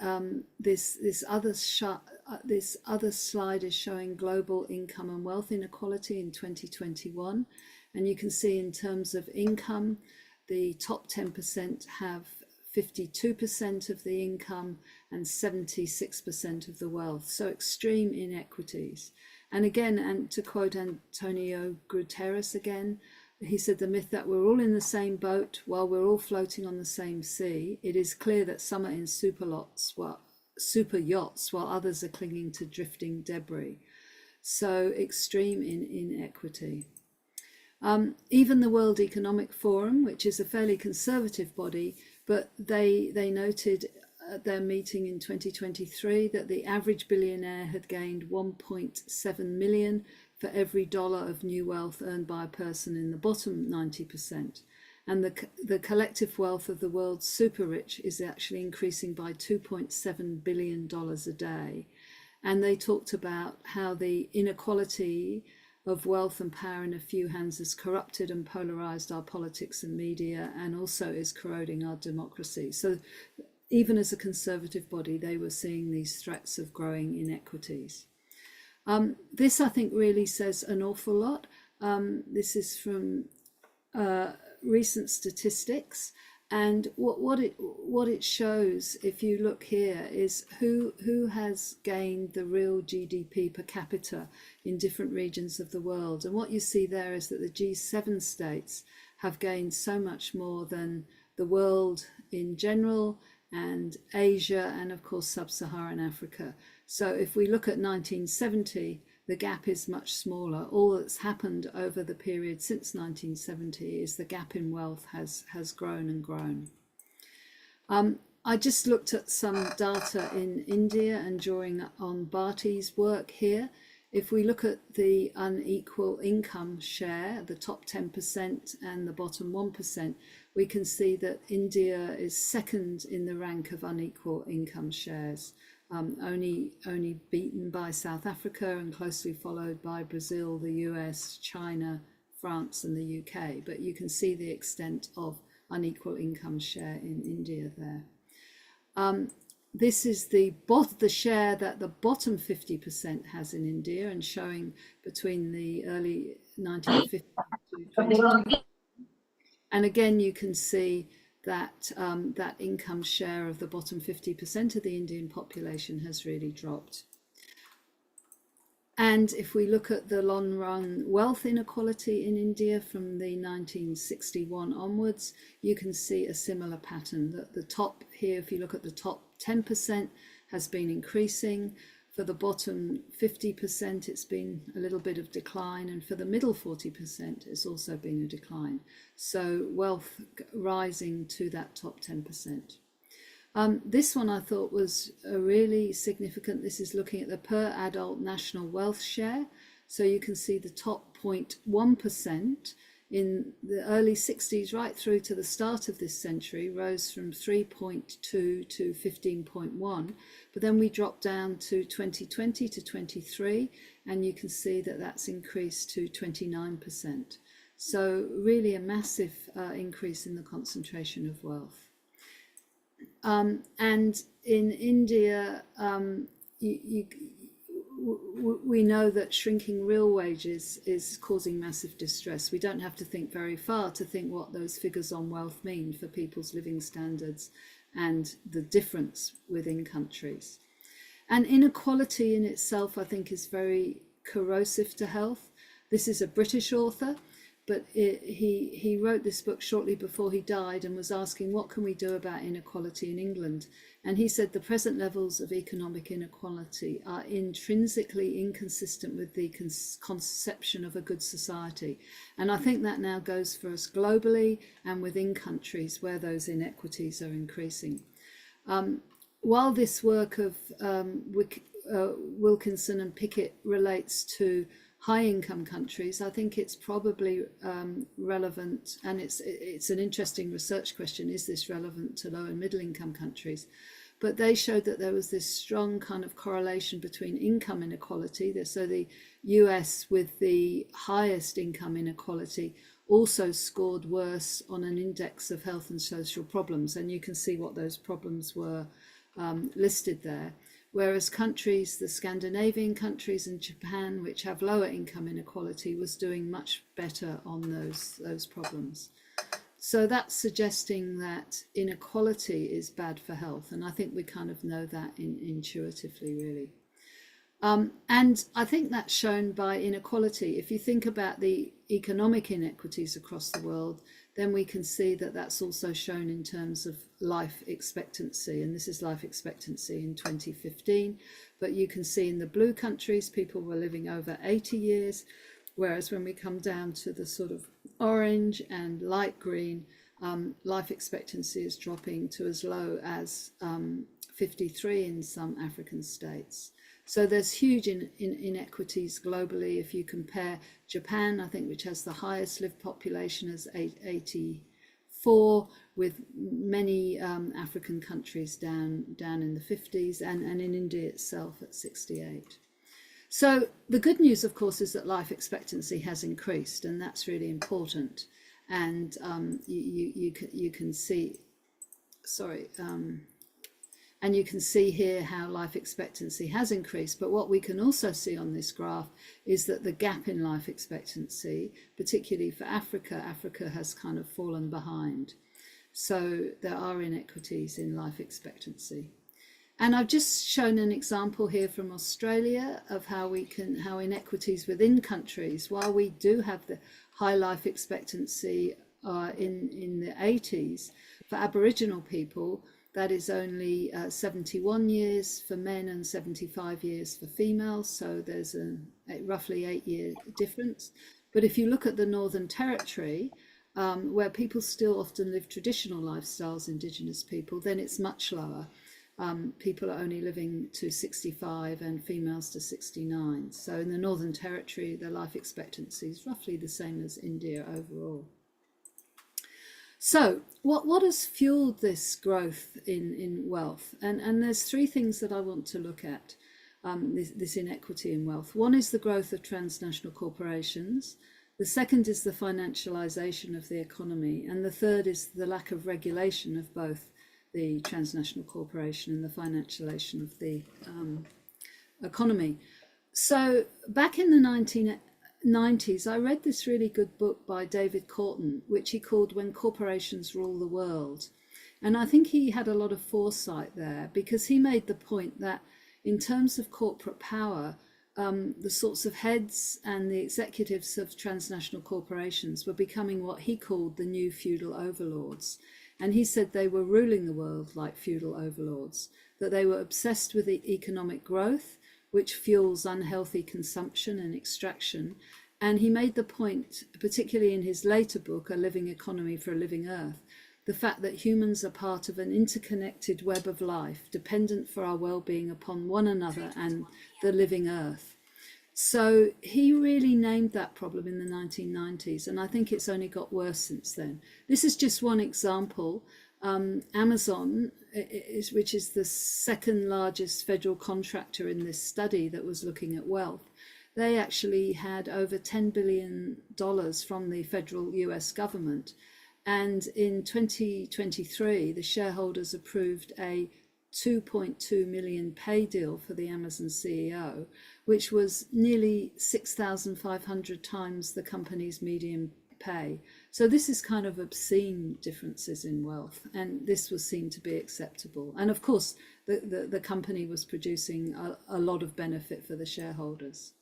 this other slide is showing global income and wealth inequality in 2021. And you can see in terms of income, the top 10% have 52% of the income and 76% of the wealth. So extreme inequities. And again, and to quote Antonio Guterres again, he said the myth that we're all in the same boat while we're all floating on the same sea. It is clear that some are in super yachts while others are clinging to drifting debris. So extreme in inequity. Even the World Economic Forum, which is a fairly conservative body, but they noted at their meeting in 2023 that the average billionaire had gained 1.7 million for every dollar of new wealth earned by a person in the bottom 90%. And the collective wealth of the world's super rich is actually increasing by $2.7 billion a day. And they talked about how the inequality of wealth and power in a few hands has corrupted and polarized our politics and media, and also is corroding our democracy. So even as a conservative body, they were seeing these threats of growing inequities. This, I think, really says an awful lot. This is from recent statistics, and what it shows, if you look here, is who has gained the real GDP per capita in different regions of the world. And what you see there is that the G7 states have gained so much more than the world in general, and Asia, and of course sub-Saharan Africa. So if we look at 1970, the gap is much smaller. All that's happened over the period since 1970 is the gap in wealth has grown and grown. I just looked at some data in India and drawing on Bharti's work here. If we look at the unequal income share, the top 10% and the bottom 1%, we can see that India is second in the rank of unequal income shares, only beaten by South Africa and closely followed by Brazil, the US, China, France and the UK. But you can see the extent of unequal income share in India there. This is the share that the bottom 50% has in India, and showing between the early 1950s to 2020. And again, you can see that that income share of the bottom 50% of the Indian population has really dropped. And if we look at the long run wealth inequality in India from the 1961 onwards, you can see a similar pattern. That the top here, if you look at the top 10%, has been increasing. For the bottom 50%, it's been a little bit of decline. And for the middle 40%, it's also been a decline. So wealth rising to that top 10%. This one I thought was really significant. This is looking at the per adult national wealth share. So you can see the top 0.1% in the early 60s right through to the start of this century rose from 3.2 to 15.1. But then we dropped down to 2020 to 23, and you can see that that's increased to 29%. So really a massive increase in the concentration of wealth. And in India, we know that shrinking real wages is causing massive distress. We don't have to think very far to think what those figures on wealth mean for people's living standards and the difference within countries. And inequality in itself, I think, is very corrosive to health. This is a British author, but he wrote this book shortly before he died and was asking, what can we do about inequality in England? And he said the present levels of economic inequality are intrinsically inconsistent with the conception of a good society. And I think that now goes for us globally and within countries where those inequities are increasing. While this work of Wilkinson and Pickett relates to high-income countries, I think it's probably relevant, and it's an interesting research question, is this relevant to low and middle-income countries? But they showed that there was this strong kind of correlation between income inequality, so the US with the highest income inequality also scored worse on an index of health and social problems, and you can see what those problems were listed there. Whereas countries, the Scandinavian countries and Japan, which have lower income inequality, was doing much better on those problems. So that's suggesting that inequality is bad for health. And I think we kind of know that intuitively, really. And I think that's shown by inequality. If you think about the economic inequities across the world, then we can see that that's also shown in terms of life expectancy. And this is life expectancy in 2015. But you can see in the blue countries, people were living over 80 years, whereas when we come down to the sort of orange and light green, life expectancy is dropping to as low as 53 in some African states. So there's huge inequities globally. If you compare Japan, I think, which has the highest lived population, as 84, with many African countries down in the 50s, and in India itself at 68. So the good news, of course, is that life expectancy has increased, and that's really important. And you can see, and you can see here how life expectancy has increased. But what we can also see on this graph is that the gap in life expectancy, particularly for Africa has kind of fallen behind. So there are inequities in life expectancy. And I've just shown an example here from Australia of how inequities within countries, while we do have the high life expectancy in the 80s, for Aboriginal people, that is only 71 years for men and 75 years for females. So there's a roughly 8-year difference. But if you look at the Northern Territory, where people still often live traditional lifestyles, Indigenous people, then it's much lower. People are only living to 65 and females to 69. So in the Northern Territory, the life expectancy is roughly the same as India overall. So what has fueled this growth in wealth? And there's three things that I want to look at, this inequity in wealth. One is the growth of transnational corporations. The second is the financialization of the economy. And the third is the lack of regulation of both the transnational corporation and the financialization of the economy. So back in the 1990s, I read this really good book by David Corton, which he called When Corporations Rule the World. And I think he had a lot of foresight there, because he made the point that in terms of corporate power, the sorts of heads and the executives of transnational corporations were becoming what he called the new feudal overlords. And he said they were ruling the world like feudal overlords, that they were obsessed with the economic growth, which fuels unhealthy consumption and extraction. And he made the point, particularly in his later book, A Living Economy for a Living Earth, the fact that humans are part of an interconnected web of life, dependent for our well-being upon one another and the living earth. So he really named that problem in the 1990s, and I think it's only got worse since then. This is just one example. Amazon, which is the second largest federal contractor in this study that was looking at wealth, they actually had over $10 billion from the federal US government. And in 2023, the shareholders approved a $2.2 million pay deal for the Amazon CEO, which was nearly 6,500 times the company's median pay. So this is kind of obscene differences in wealth, and this was seen to be acceptable. And of course, the company was producing a lot of benefit for the shareholders.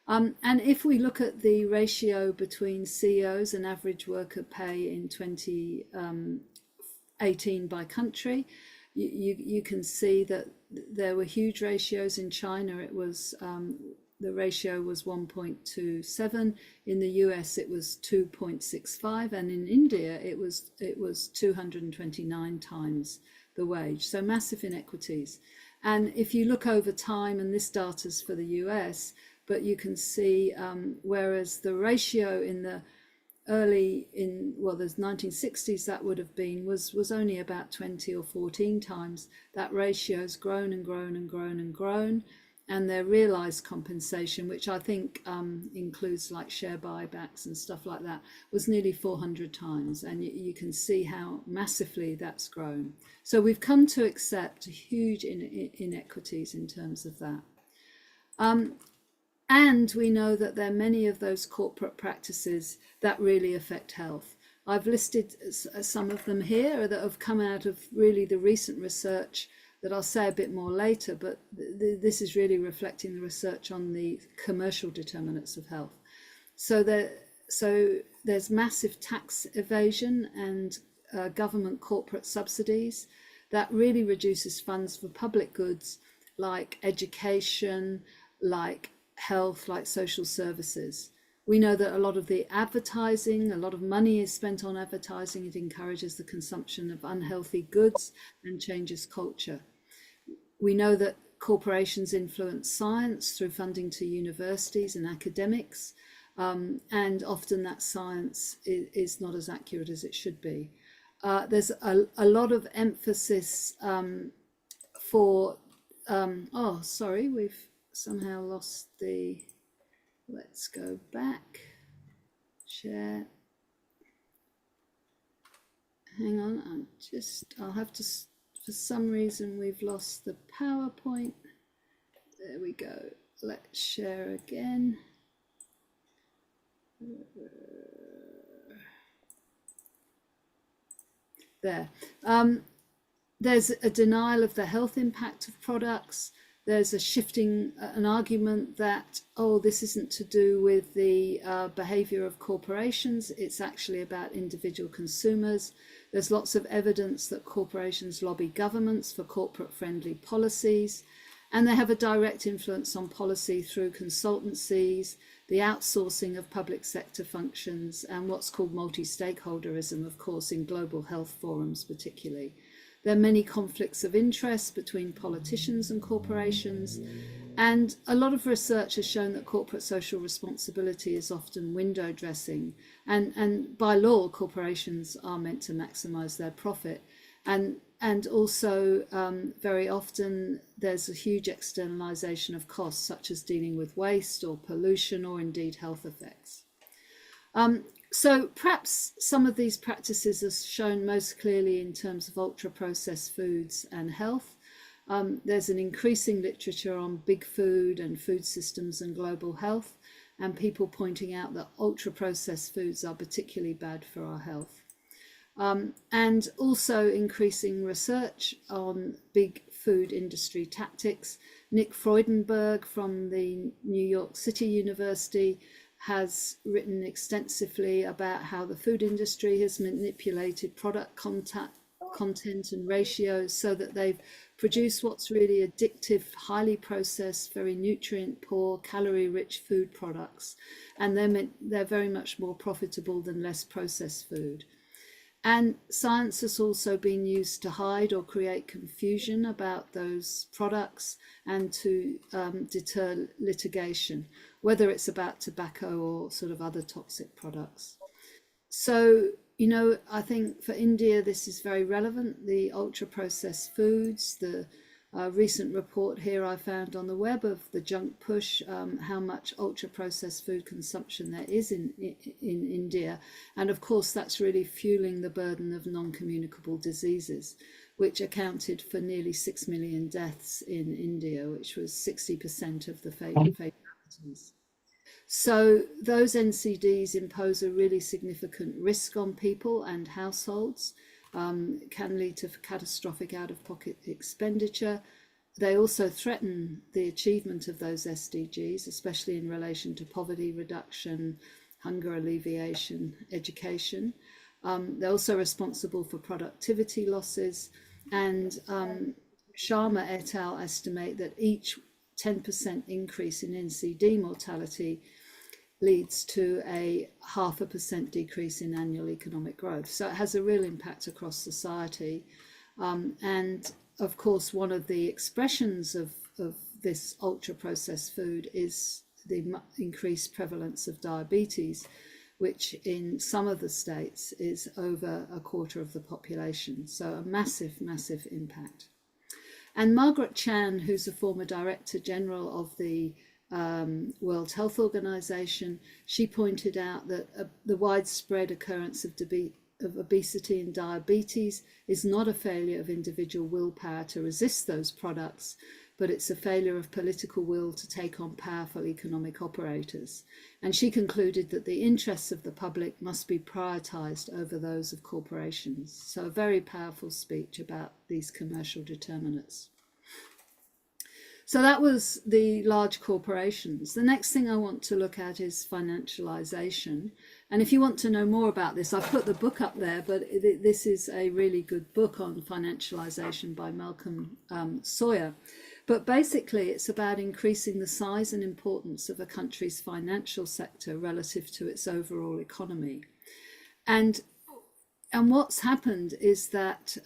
And if we look at the ratio between CEOs and average worker pay in 2018 by country, you can see that there were huge ratios. In China, it was the ratio was 1.27. In the US, it was 2.65, and in India, it was 229 times the wage. So massive inequities. And if you look over time, and this data's for the US, but you can see whereas the ratio in the the 1960s, that would have been, was only about 20 or 14 times. That ratio has grown and grown and grown and grown. And their realized compensation, which I think includes like share buybacks and stuff like that, was nearly 400 times. And you can see how massively that's grown. So we've come to accept huge inequities in terms of that. And we know that there are many of those corporate practices that really affect health. I've listed some of them here that have come out of really the recent research that I'll say a bit more later, but this is really reflecting the research on the commercial determinants of health. So there's massive tax evasion and government corporate subsidies that really reduces funds for public goods like education, like health, like social services. We know that a lot of the advertising, a lot of money is spent on advertising. It encourages the consumption of unhealthy goods and changes culture. We know that corporations influence science through funding to universities and academics, and often that science is not as accurate as it should be. There's a lot of emphasis for, oh, sorry, we've somehow lost the, let's go back, share. Hang on, I'll have to, for some reason we've lost the PowerPoint. There we go. Let's share again. There. There's a denial of the health impact of products. There's a shifting, an argument that, oh, this isn't to do with the behavior of corporations. It's actually about individual consumers. There's lots of evidence that corporations lobby governments for corporate-friendly policies, and they have a direct influence on policy through consultancies, the outsourcing of public sector functions, and what's called multi-stakeholderism, of course, in global health forums particularly. There are many conflicts of interest between politicians and corporations, and a lot of research has shown that corporate social responsibility is often window dressing, and by law corporations are meant to maximize their profit, and also very often there's a huge externalization of costs, such as dealing with waste or pollution or indeed health effects. So perhaps some of these practices are shown most clearly in terms of ultra-processed foods and health. There's an increasing literature on big food and food systems and global health, and people pointing out that ultra-processed foods are particularly bad for our health. And also increasing research on big food industry tactics. Nick Freudenberg from the New York City University has written extensively about how the food industry has manipulated product content and ratios so that they've produced what's really addictive, highly processed, very nutrient poor, calorie rich food products, and they're very much more profitable than less processed food. And science has also been used to hide or create confusion about those products and to deter litigation, whether it's about tobacco or sort of other toxic products. So, you know, I think for India, this is very relevant, the ultra-processed foods, the recent report here I found on the web of the junk push, how much ultra-processed food consumption there is in India. And of course, that's really fueling the burden of non-communicable diseases, which accounted for nearly 6 million deaths in India, which was 60% of the fatalities. So those NCDs impose a really significant risk on people and households, can lead to catastrophic out-of-pocket expenditure. They also threaten the achievement of those SDGs, especially in relation to poverty reduction, hunger alleviation, education. They're also responsible for productivity losses, and Sharma et al. Estimate that each 10% increase in NCD mortality leads to a 0.5% decrease in annual economic growth. So it has a real impact across society. And of course, one of the expressions of this ultra-processed food is the increased prevalence of diabetes, which in some of the states is over 1/4 of the population. So a massive, massive impact. And Margaret Chan, who's a former Director General of the World Health Organization, she pointed out that the widespread occurrence of obesity and diabetes is not a failure of individual willpower to resist those products, but it's a failure of political will to take on powerful economic operators. And she concluded that the interests of the public must be prioritized over those of corporations. So a very powerful speech about these commercial determinants. So that was the large corporations. The next thing I want to look at is financialization. And if you want to know more about this, I've put the book up there, but this is a really good book on financialization by Malcolm Sawyer. But basically, it's about increasing the size and importance of a country's financial sector relative to its overall economy. And what's happened is that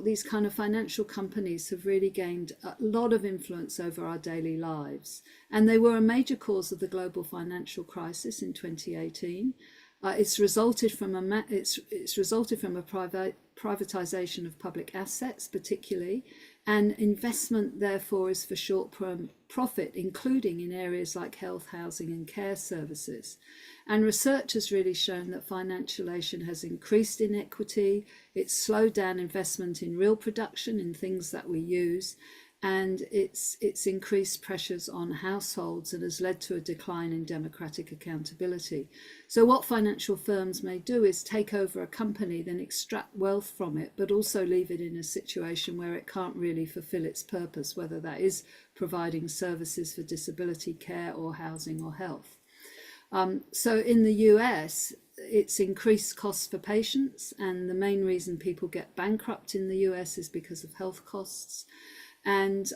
these kind of financial companies have really gained a lot of influence over our daily lives, and they were a major cause of the global financial crisis in 2018. It's resulted from a privatization of public assets, particularly, and investment therefore is for short-term profit, including in areas like health, housing and care services. And research has really shown that financialization has increased inequity, it's slowed down investment in real production, in things that we use, and it's increased pressures on households and has led to a decline in democratic accountability. So what financial firms may do is take over a company, then extract wealth from it, but also leave it in a situation where it can't really fulfill its purpose, whether that is providing services for disability care or housing or health. So in the US, it's increased costs for patients, and the main reason people get bankrupt in the US is because of health costs. And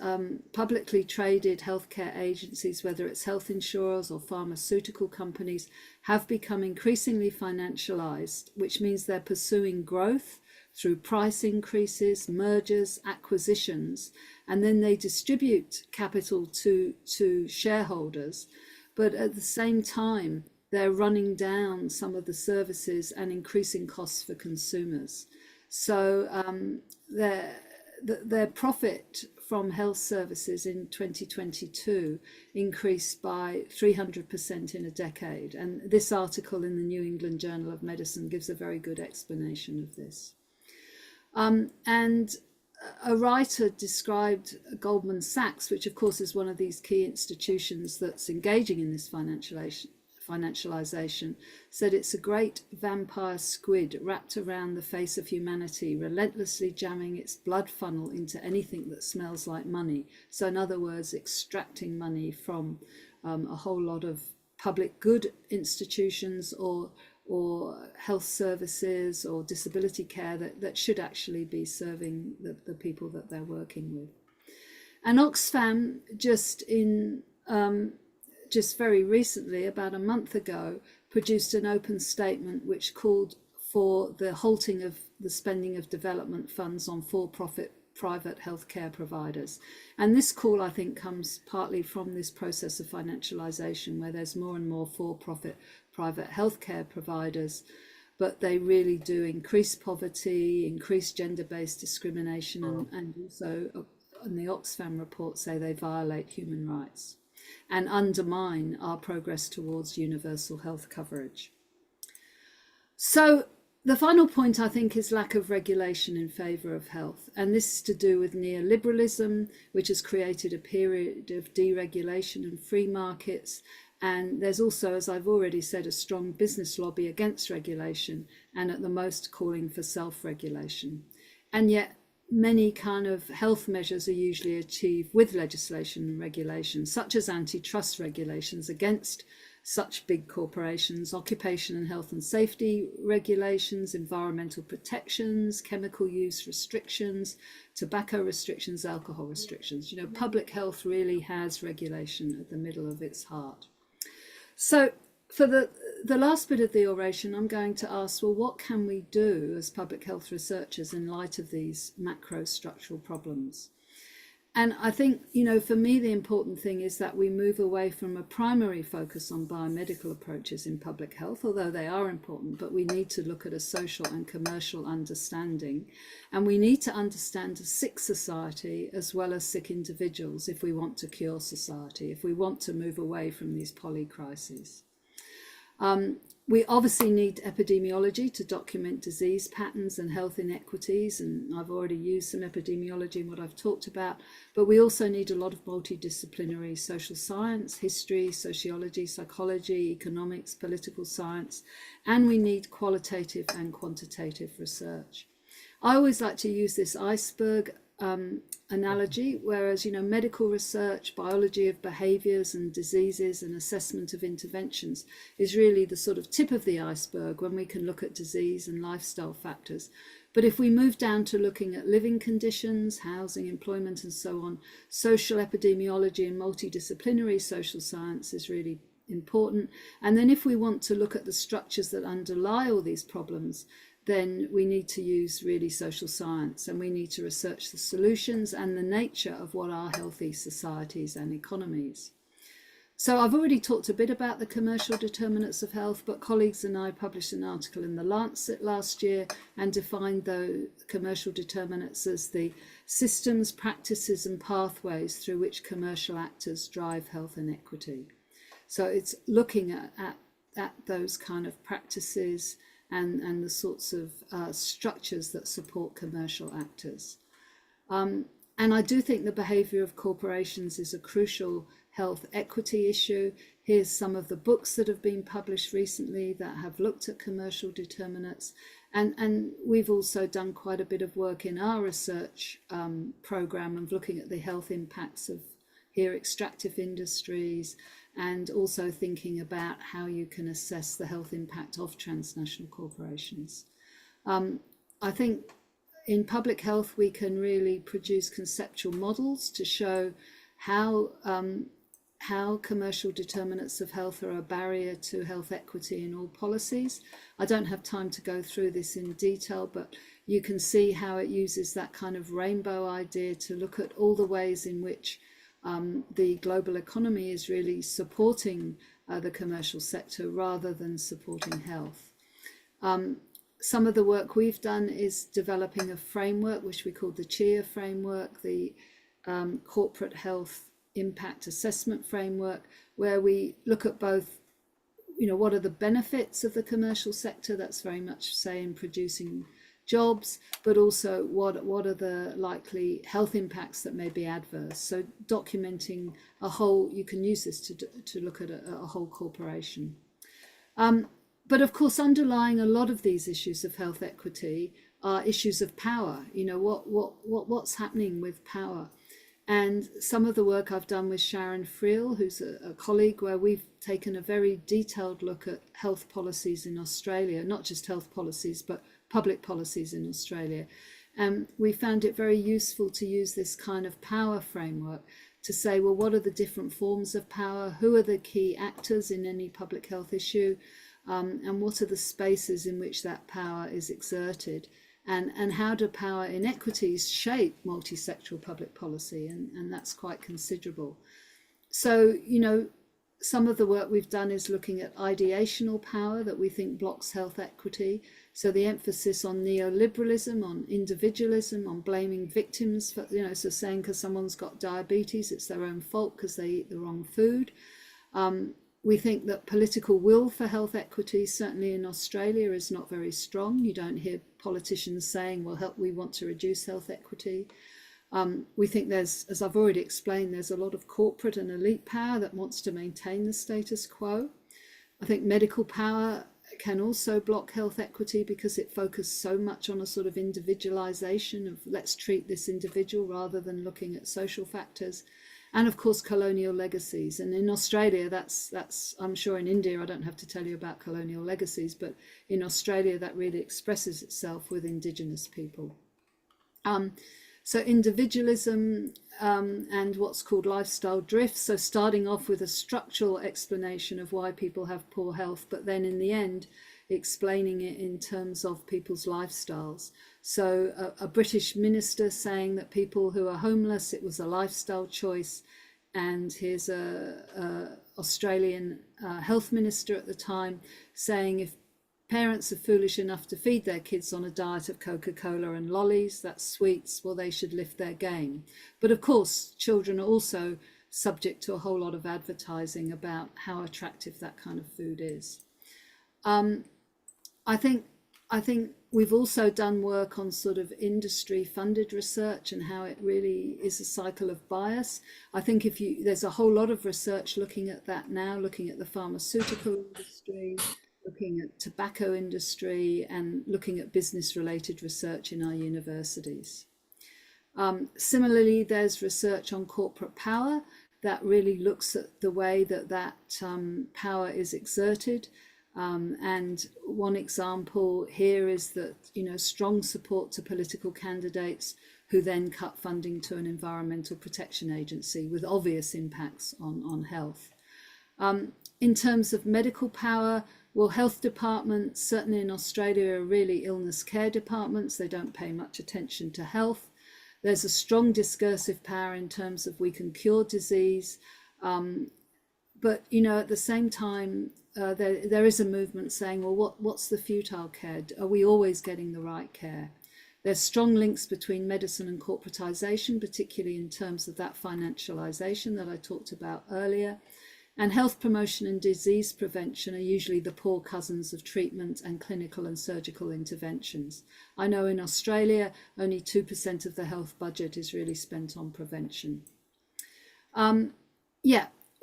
publicly traded healthcare agencies, whether it's health insurers or pharmaceutical companies, have become increasingly financialized, which means they're pursuing growth through price increases, mergers, acquisitions, and then they distribute capital to shareholders. But at the same time, they're running down some of the services and increasing costs for consumers. So their profit from health services in 2022 increased by 300% in a decade. And this article in the New England Journal of Medicine gives a very good explanation of this. And a writer described Goldman Sachs, which of course is one of these key institutions that's engaging in this financialization, said it's a great vampire squid wrapped around the face of humanity, relentlessly jamming its blood funnel into anything that smells like money. So in other words, extracting money from a whole lot of public good institutions or health services or disability care that should actually be serving the people that they're working with. And Oxfam just very recently, about a month ago, produced an open statement which called for the halting of the spending of development funds on for-profit private healthcare providers. And this call, I think, comes partly from this process of financialization, where there's more and more for-profit private healthcare providers, but they really do increase poverty, increase gender-based discrimination, and also, in the Oxfam report, say they violate human rights and undermine our progress towards universal health coverage. So the final point, I think, is lack of regulation in favour of health. And this is to do with neoliberalism, which has created a period of deregulation and free markets. And there's also, as I've already said, a strong business lobby against regulation, and at the most calling for self-regulation. And yet many kind of health measures are usually achieved with legislation and regulation, such as antitrust regulations against such big corporations, occupation and health and safety regulations, environmental protections, chemical use restrictions, tobacco restrictions, alcohol restrictions. You know, public health really has regulation at the middle of its heart. So for the last bit of the oration, I'm going to ask, well, what can we do as public health researchers in light of these macro structural problems? And I think, you know, for me, the important thing is that we move away from a primary focus on biomedical approaches in public health, although they are important, but we need to look at a social and commercial understanding. And we need to understand a sick society as well as sick individuals if we want to cure society, if we want to move away from these polycrises. We obviously need epidemiology to document disease patterns and health inequities, and I've already used some epidemiology in what I've talked about, but we also need a lot of multidisciplinary social science, history, sociology, psychology, economics, political science, and we need qualitative and quantitative research. I always like to use this iceberg analogy, whereas, you know, medical research, biology of behaviors and diseases and assessment of interventions is really the sort of tip of the iceberg when we can look at disease and lifestyle factors. But if we move down to looking at living conditions, housing, employment and so on, social epidemiology and multidisciplinary social science is really important. And then if we want to look at the structures that underlie all these problems, then we need to use really social science, and we need to research the solutions and the nature of what are healthy societies and economies. So I've already talked a bit about the commercial determinants of health, but colleagues and I published an article in the Lancet last year and defined the commercial determinants as the systems, practices and pathways through which commercial actors drive health inequity. So it's looking at those kind of practices and the sorts of structures that support commercial actors. And I do think the behaviour of corporations is a crucial health equity issue. Here's some of the books that have been published recently that have looked at commercial determinants. And we've also done quite a bit of work in our research programme of looking at the health impacts of extractive industries, and also thinking about how you can assess the health impact of transnational corporations. I think, in public health, we can really produce conceptual models to show how commercial determinants of health are a barrier to health equity in all policies. I don't have time to go through this in detail, but you can see how it uses that kind of rainbow idea to look at all the ways in which the global economy is really supporting the commercial sector rather than supporting health. Some of the work we've done is developing a framework, which we call the CHIA framework, the Corporate Health Impact Assessment Framework, where we look at both, what are the benefits of the commercial sector? That's very much, say, in producing jobs, but also what are the likely health impacts that may be adverse. So documenting a whole, you can use this to look at a whole corporation. But of course, underlying a lot of these issues of health equity are issues of power. What's happening with power? And some of the work I've done with Sharon Friel, who's a colleague, where we've taken a very detailed look at health policies in Australia, not just health policies, but public policies in Australia. And we found it very useful to use this kind of power framework to say, well, what are the different forms of power? Who are the key actors in any public health issue? And what are the spaces in which that power is exerted? And how do power inequities shape multi-sectoral public policy? And that's quite considerable. So, some of the work we've done is looking at ideational power that we think blocks health equity. So the emphasis on neoliberalism, on individualism, on blaming victims for, so saying because someone's got diabetes, it's their own fault because they eat the wrong food. We think that political will for health equity, certainly in Australia, is not very strong. You don't hear politicians saying, well, we want to reduce health equity. We think there's, as I've already explained, there's a lot of corporate and elite power that wants to maintain the status quo. I think medical power can also block health equity because it focused so much on a sort of individualization of let's treat this individual rather than looking at social factors. And of course, colonial legacies. And in Australia, that's I'm sure in India, I don't have to tell you about colonial legacies, but in Australia, that really expresses itself with Indigenous people. So individualism and what's called lifestyle drift. So starting off with a structural explanation of why people have poor health, but then in the end, explaining it in terms of people's lifestyles. So a British minister saying that people who are homeless, it was a lifestyle choice. And here's a Australian health minister at the time saying if parents are foolish enough to feed their kids on a diet of Coca-Cola and lollies, that's sweets, well, they should lift their game. But of course, children are also subject to a whole lot of advertising about how attractive that kind of food is. I think we've also done work on sort of industry-funded research and how it really is a cycle of bias. I think there's a whole lot of research looking at that now, looking at the pharmaceutical industry, looking at tobacco industry, and looking at business-related research in our universities. Similarly, there's research on corporate power that really looks at the way that power is exerted. And one example here is that, strong support to political candidates who then cut funding to an environmental protection agency with obvious impacts on health. In terms of medical power, well, health departments, certainly in Australia, are really illness care departments. They don't pay much attention to health. There's a strong discursive power in terms of we can cure disease. But, at the same time, there is a movement saying, well, what's the futile care? Are we always getting the right care? There's strong links between medicine and corporatization, particularly in terms of that financialization that I talked about earlier. And health promotion and disease prevention are usually the poor cousins of treatment and clinical and surgical interventions. I know in Australia, only 2% of the health budget is really spent on prevention.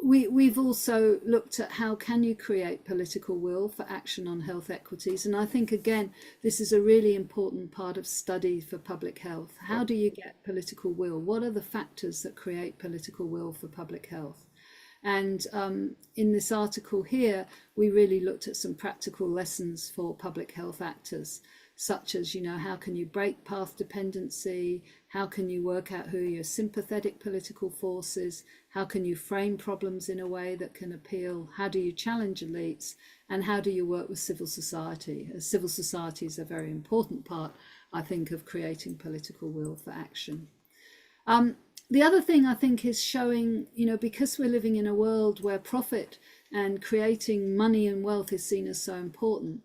We've also looked at how can you create political will for action on health equities. And I think, again, this is a really important part of study for public health. How do you get political will? What are the factors that create political will for public health? And in this article here, we really looked at some practical lessons for public health actors, such as, how can you break path dependency? How can you work out who are your sympathetic political forces? How can you frame problems in a way that can appeal? How do you challenge elites? And how do you work with civil society? Civil society is a very important part, I think, of creating political will for action. The other thing I think is showing, because we're living in a world where profit and creating money and wealth is seen as so important,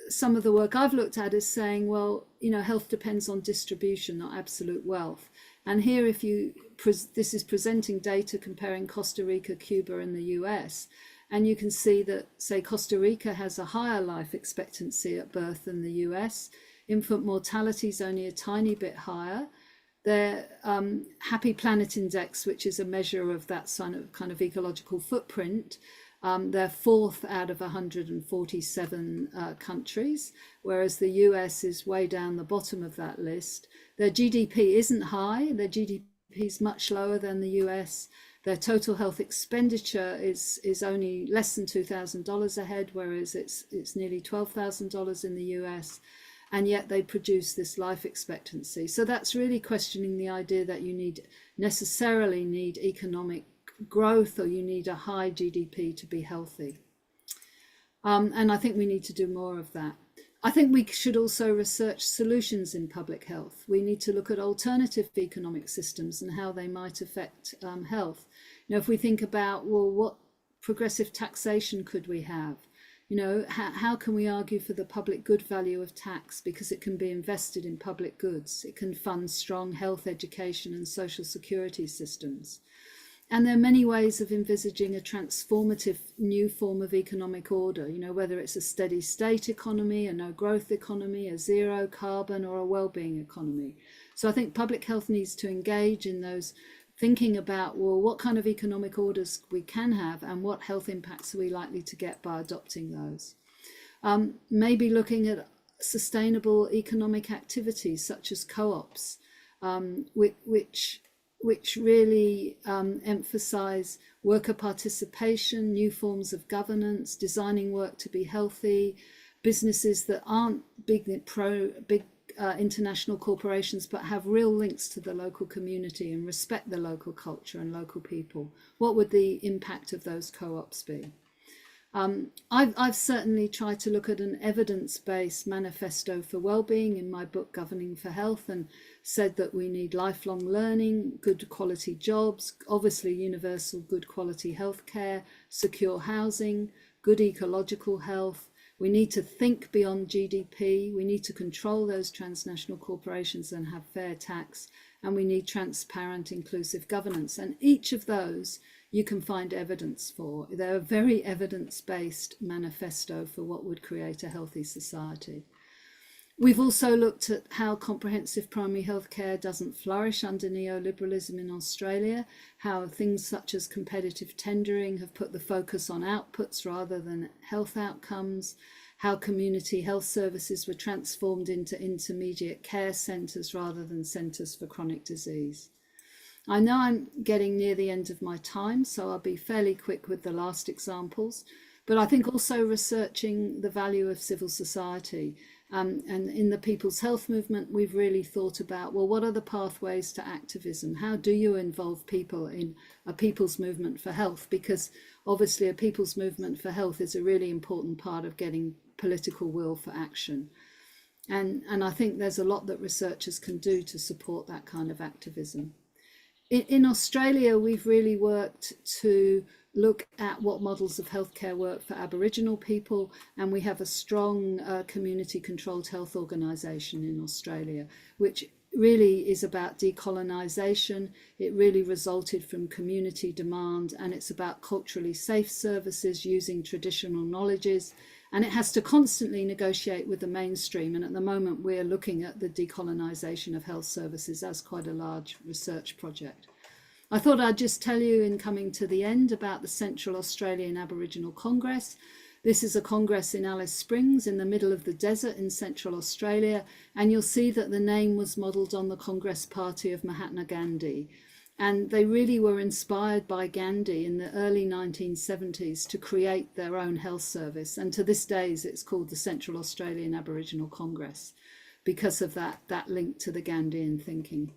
some of the work I've looked at is saying, well, health depends on distribution, not absolute wealth. And here, this is presenting data comparing Costa Rica, Cuba, and the US. And you can see that, say, Costa Rica has a higher life expectancy at birth than the US. Infant mortality is only a tiny bit higher. Their Happy Planet Index, which is a measure of that kind of ecological footprint, they're fourth out of 147 countries, whereas the US is way down the bottom of that list. Their GDP isn't high. Their GDP is much lower than the US. Their total health expenditure is only less than $2,000 a head, whereas it's nearly $12,000 in the US. And yet they produce this life expectancy. So that's really questioning the idea that you necessarily need economic growth, or you need a high GDP to be healthy. And I think we need to do more of that. I think we should also research solutions in public health. We need to look at alternative economic systems and how they might affect health. If we think about, well, what progressive taxation could we have? How can we argue for the public good value of tax, because it can be invested in public goods. It can fund strong health, education, and social security systems. And there are many ways of envisaging a transformative new form of economic order, whether it's a steady state economy, a no growth economy, a zero carbon, or a well-being economy. So I think public health needs to engage in those, thinking about, well, what kind of economic orders we can have and what health impacts are we likely to get by adopting those. Maybe looking at sustainable economic activities such as co-ops, which really emphasize worker participation, new forms of governance, designing work to be healthy, businesses that aren't big international corporations, but have real links to the local community and respect the local culture and local people. What would the impact of those co-ops be? I've certainly tried to look at an evidence-based manifesto for well-being in my book, Governing for Health, and said that we need lifelong learning, good quality jobs, obviously universal good quality healthcare, secure housing, good ecological health. We need to think beyond GDP. We need to control those transnational corporations and have fair tax. And we need transparent, inclusive governance. And each of those you can find evidence for. They're a very evidence-based manifesto for what would create a healthy society. We've also looked at how comprehensive primary healthcare doesn't flourish under neoliberalism in Australia, how things such as competitive tendering have put the focus on outputs rather than health outcomes, how community health services were transformed into intermediate care centres rather than centres for chronic disease. I know I'm getting near the end of my time, so I'll be fairly quick with the last examples, but I think also researching the value of civil society. And in the People's Health Movement, we've really thought about, well, what are the pathways to activism? How do you involve people in a people's movement for health? Because obviously a people's movement for health is a really important part of getting political will for action. And I think there's a lot that researchers can do to support that kind of activism. In Australia, we've really worked to look at what models of healthcare work for Aboriginal people, and we have a strong community-controlled health organisation in Australia, which really is about decolonisation. It really resulted from community demand, and it's about culturally safe services using traditional knowledges, and it has to constantly negotiate with the mainstream. And at the moment, we're looking at the decolonisation of health services as quite a large research project. I thought I'd just tell you, in coming to the end, about the Central Australian Aboriginal Congress. This is a congress in Alice Springs in the middle of the desert in Central Australia, and you'll see that the name was modelled on the Congress Party of Mahatma Gandhi. And they really were inspired by Gandhi in the early 1970s to create their own health service. And to this day, it's called the Central Australian Aboriginal Congress because of that link to the Gandhian thinking.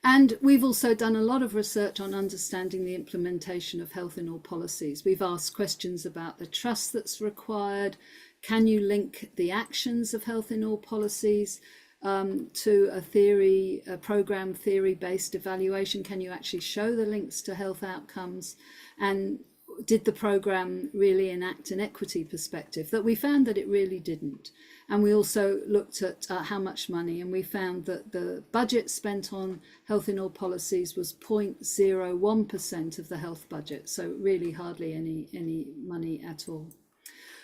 And we've also done a lot of research on understanding the implementation of health in all policies. We've asked questions about the trust that's required. Can you link the actions of health in all policies to a program theory-based evaluation? Can you actually show the links to health outcomes? And did the program really enact an equity perspective? That we found that it really didn't. And we also looked at how much money, and we found that the budget spent on health in all policies was 0.01% of the health budget. So really hardly any money at all.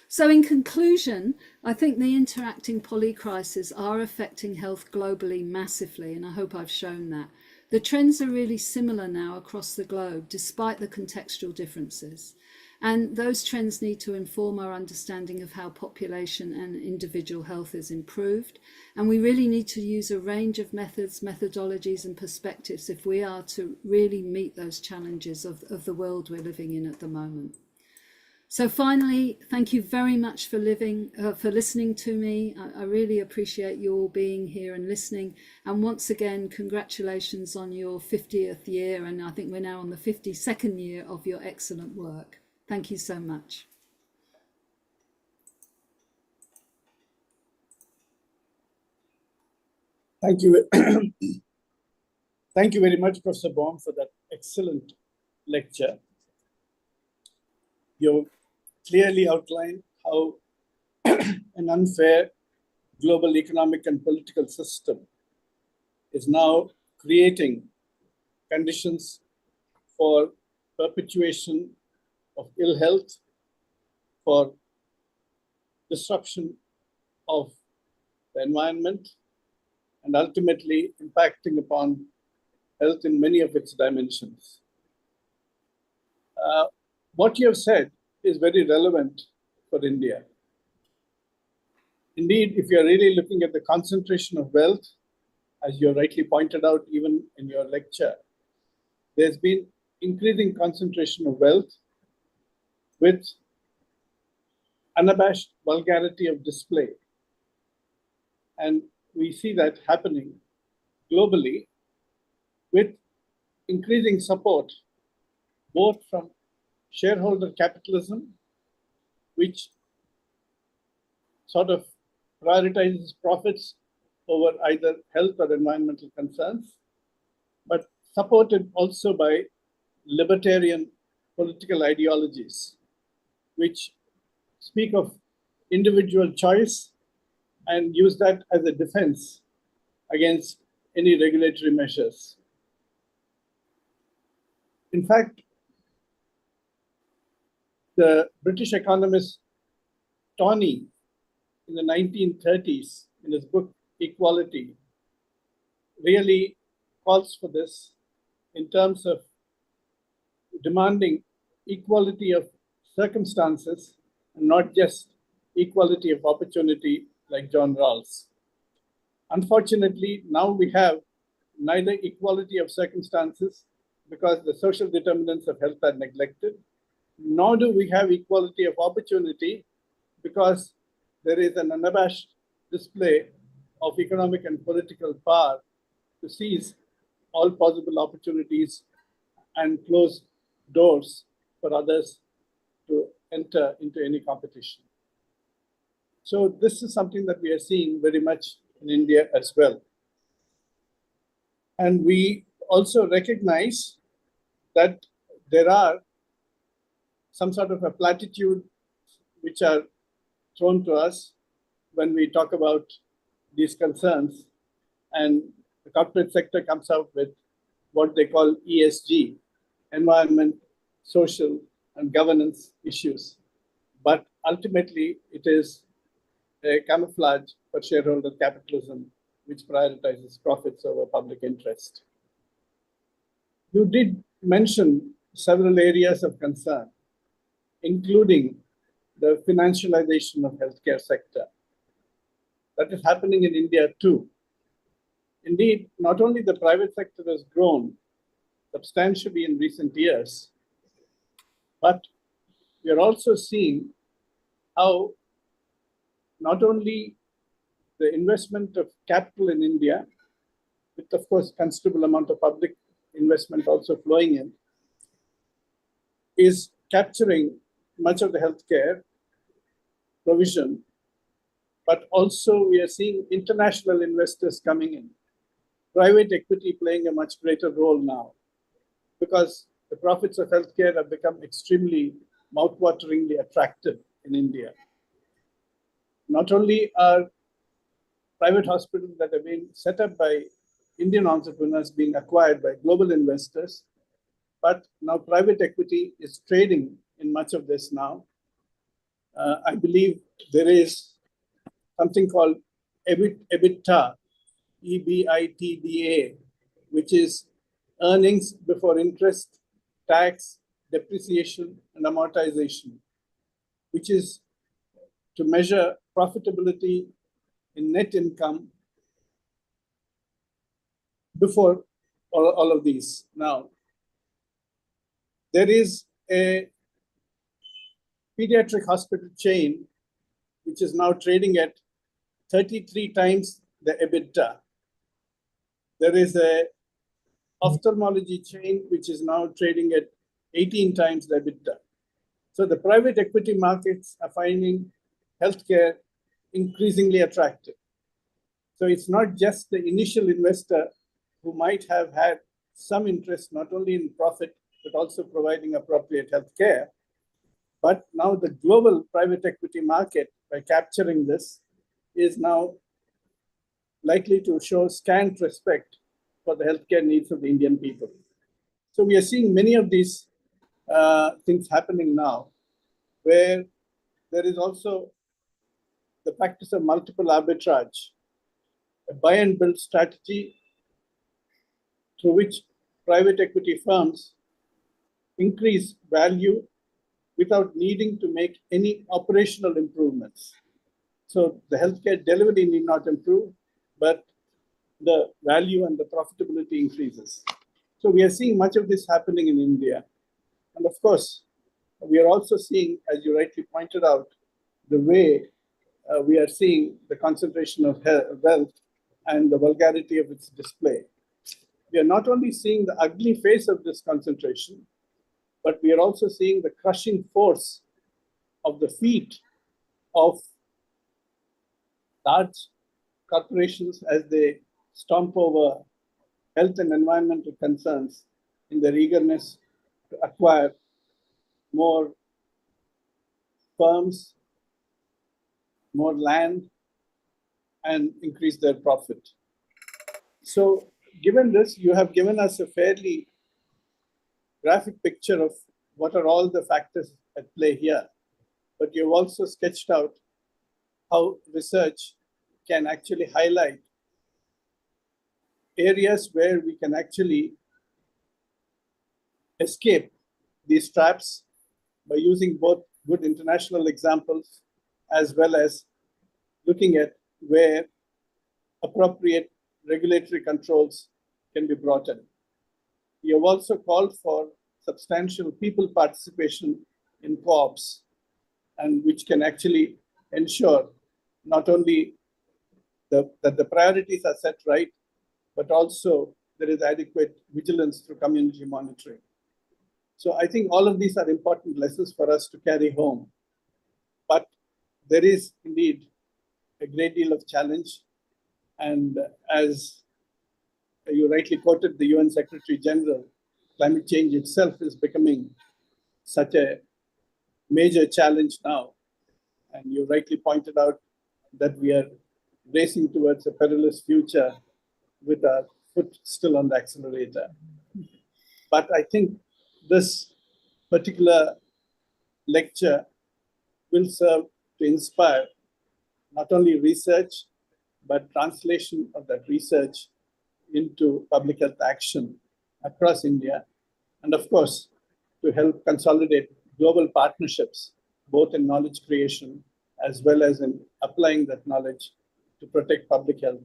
So in conclusion, I think the interacting polycrises are affecting health globally massively, and I hope I've shown that. The trends are really similar now across the globe, despite the contextual differences. And those trends need to inform our understanding of how population and individual health is improved. And we really need to use a range of methods, methodologies, and perspectives if we are to really meet those challenges of the world we're living in at the moment. So finally, thank you very much for listening to me. I really appreciate you all being here and listening. And once again, congratulations on your 50th year. And I think we're now on the 52nd year of your excellent work. Thank you so much. Thank you. Thank you very much, Professor Baum, for that excellent lecture. You clearly outlined how an unfair global economic and political system is now creating conditions for perpetuation of ill health, for disruption of the environment, and ultimately impacting upon health in many of its dimensions. What you have said is very relevant for India. Indeed, if you are really looking at the concentration of wealth, as you rightly pointed out even in your lecture, there's been increasing concentration of wealth with unabashed vulgarity of display. And we see that happening globally with increasing support, both from shareholder capitalism, which sort of prioritizes profits over either health or environmental concerns, but supported also by libertarian political ideologies, which speak of individual choice and use that as a defense against any regulatory measures. In fact, the British economist Tawney in the 1930s, in his book Equality, really calls for this in terms of demanding equality of circumstances and not just equality of opportunity like John Rawls. Unfortunately, now we have neither equality of circumstances because the social determinants of health are neglected, nor do we have equality of opportunity because there is an unabashed display of economic and political power to seize all possible opportunities and close doors for others to enter into any competition. So this is something that we are seeing very much in India as well. And we also recognize that there are some sort of a platitude which are thrown to us when we talk about these concerns. And the corporate sector comes out with what they call ESG, environment, social, and governance issues. But ultimately, it is a camouflage for shareholder capitalism, which prioritizes profits over public interest. You did mention several areas of concern, including the financialization of healthcare sector. That is happening in India too. indeed, not only the private sector has grown substantially in recent years, but we are also seeing how not only the investment of capital in India, with of course considerable amount of public investment also flowing in, is capturing much of the healthcare provision, but also we are seeing international investors coming in, private equity playing a much greater role now, because the profits of healthcare have become extremely mouthwateringly attractive in India. Not only are private hospitals that have been set up by Indian entrepreneurs being acquired by global investors, but now private equity is trading in much of this now. I believe there is something called EBITDA, EBITDA, which is earnings before interest, tax, depreciation, and amortization, which is to measure profitability in net income before all of these. Now, there is a pediatric hospital chain which is now trading at 33 times the EBITDA. There is a ophthalmology chain which is now trading at 18 times the EBITDA. So the private equity markets are finding healthcare increasingly attractive. So it's not just the initial investor who might have had some interest not only in profit, but also providing appropriate healthcare. But now the global private equity market, by capturing this, is now likely to show scant respect for the healthcare needs of the Indian people. So we are seeing many of these things happening now, where there is also the practice of multiple arbitrage, a buy and build strategy through which private equity firms increase value without needing to make any operational improvements. So the healthcare delivery need not improve, but the value and the profitability increases. So we are seeing much of this happening in India. And of course, we are also seeing, as you rightly pointed out, the way we are seeing the concentration of wealth and the vulgarity of its display. We are not only seeing the ugly face of this concentration, but we are also seeing the crushing force of the feet of large corporations as they stomp over health and environmental concerns in their eagerness to acquire more firms, more land, and increase their profit. So given this, you have given us a fairly graphic picture of what are all the factors at play here. But you've also sketched out how research can actually highlight areas where we can actually escape these traps by using both good international examples as well as looking at where appropriate regulatory controls can be brought in. We have also called for substantial people participation in co-ops, and which can actually ensure not only that the priorities are set right, but also there is adequate vigilance through community monitoring. So I think all of these are important lessons for us to carry home. But there is indeed a great deal of challenge. And as you rightly quoted the UN Secretary General, climate change itself is becoming such a major challenge now. And you rightly pointed out that we are racing towards a perilous future with our foot still on the accelerator. But I think this particular lecture will serve to inspire not only research, but translation of that research into public health action across India. And of course, to help consolidate global partnerships, both in knowledge creation as well as in applying that knowledge to protect public health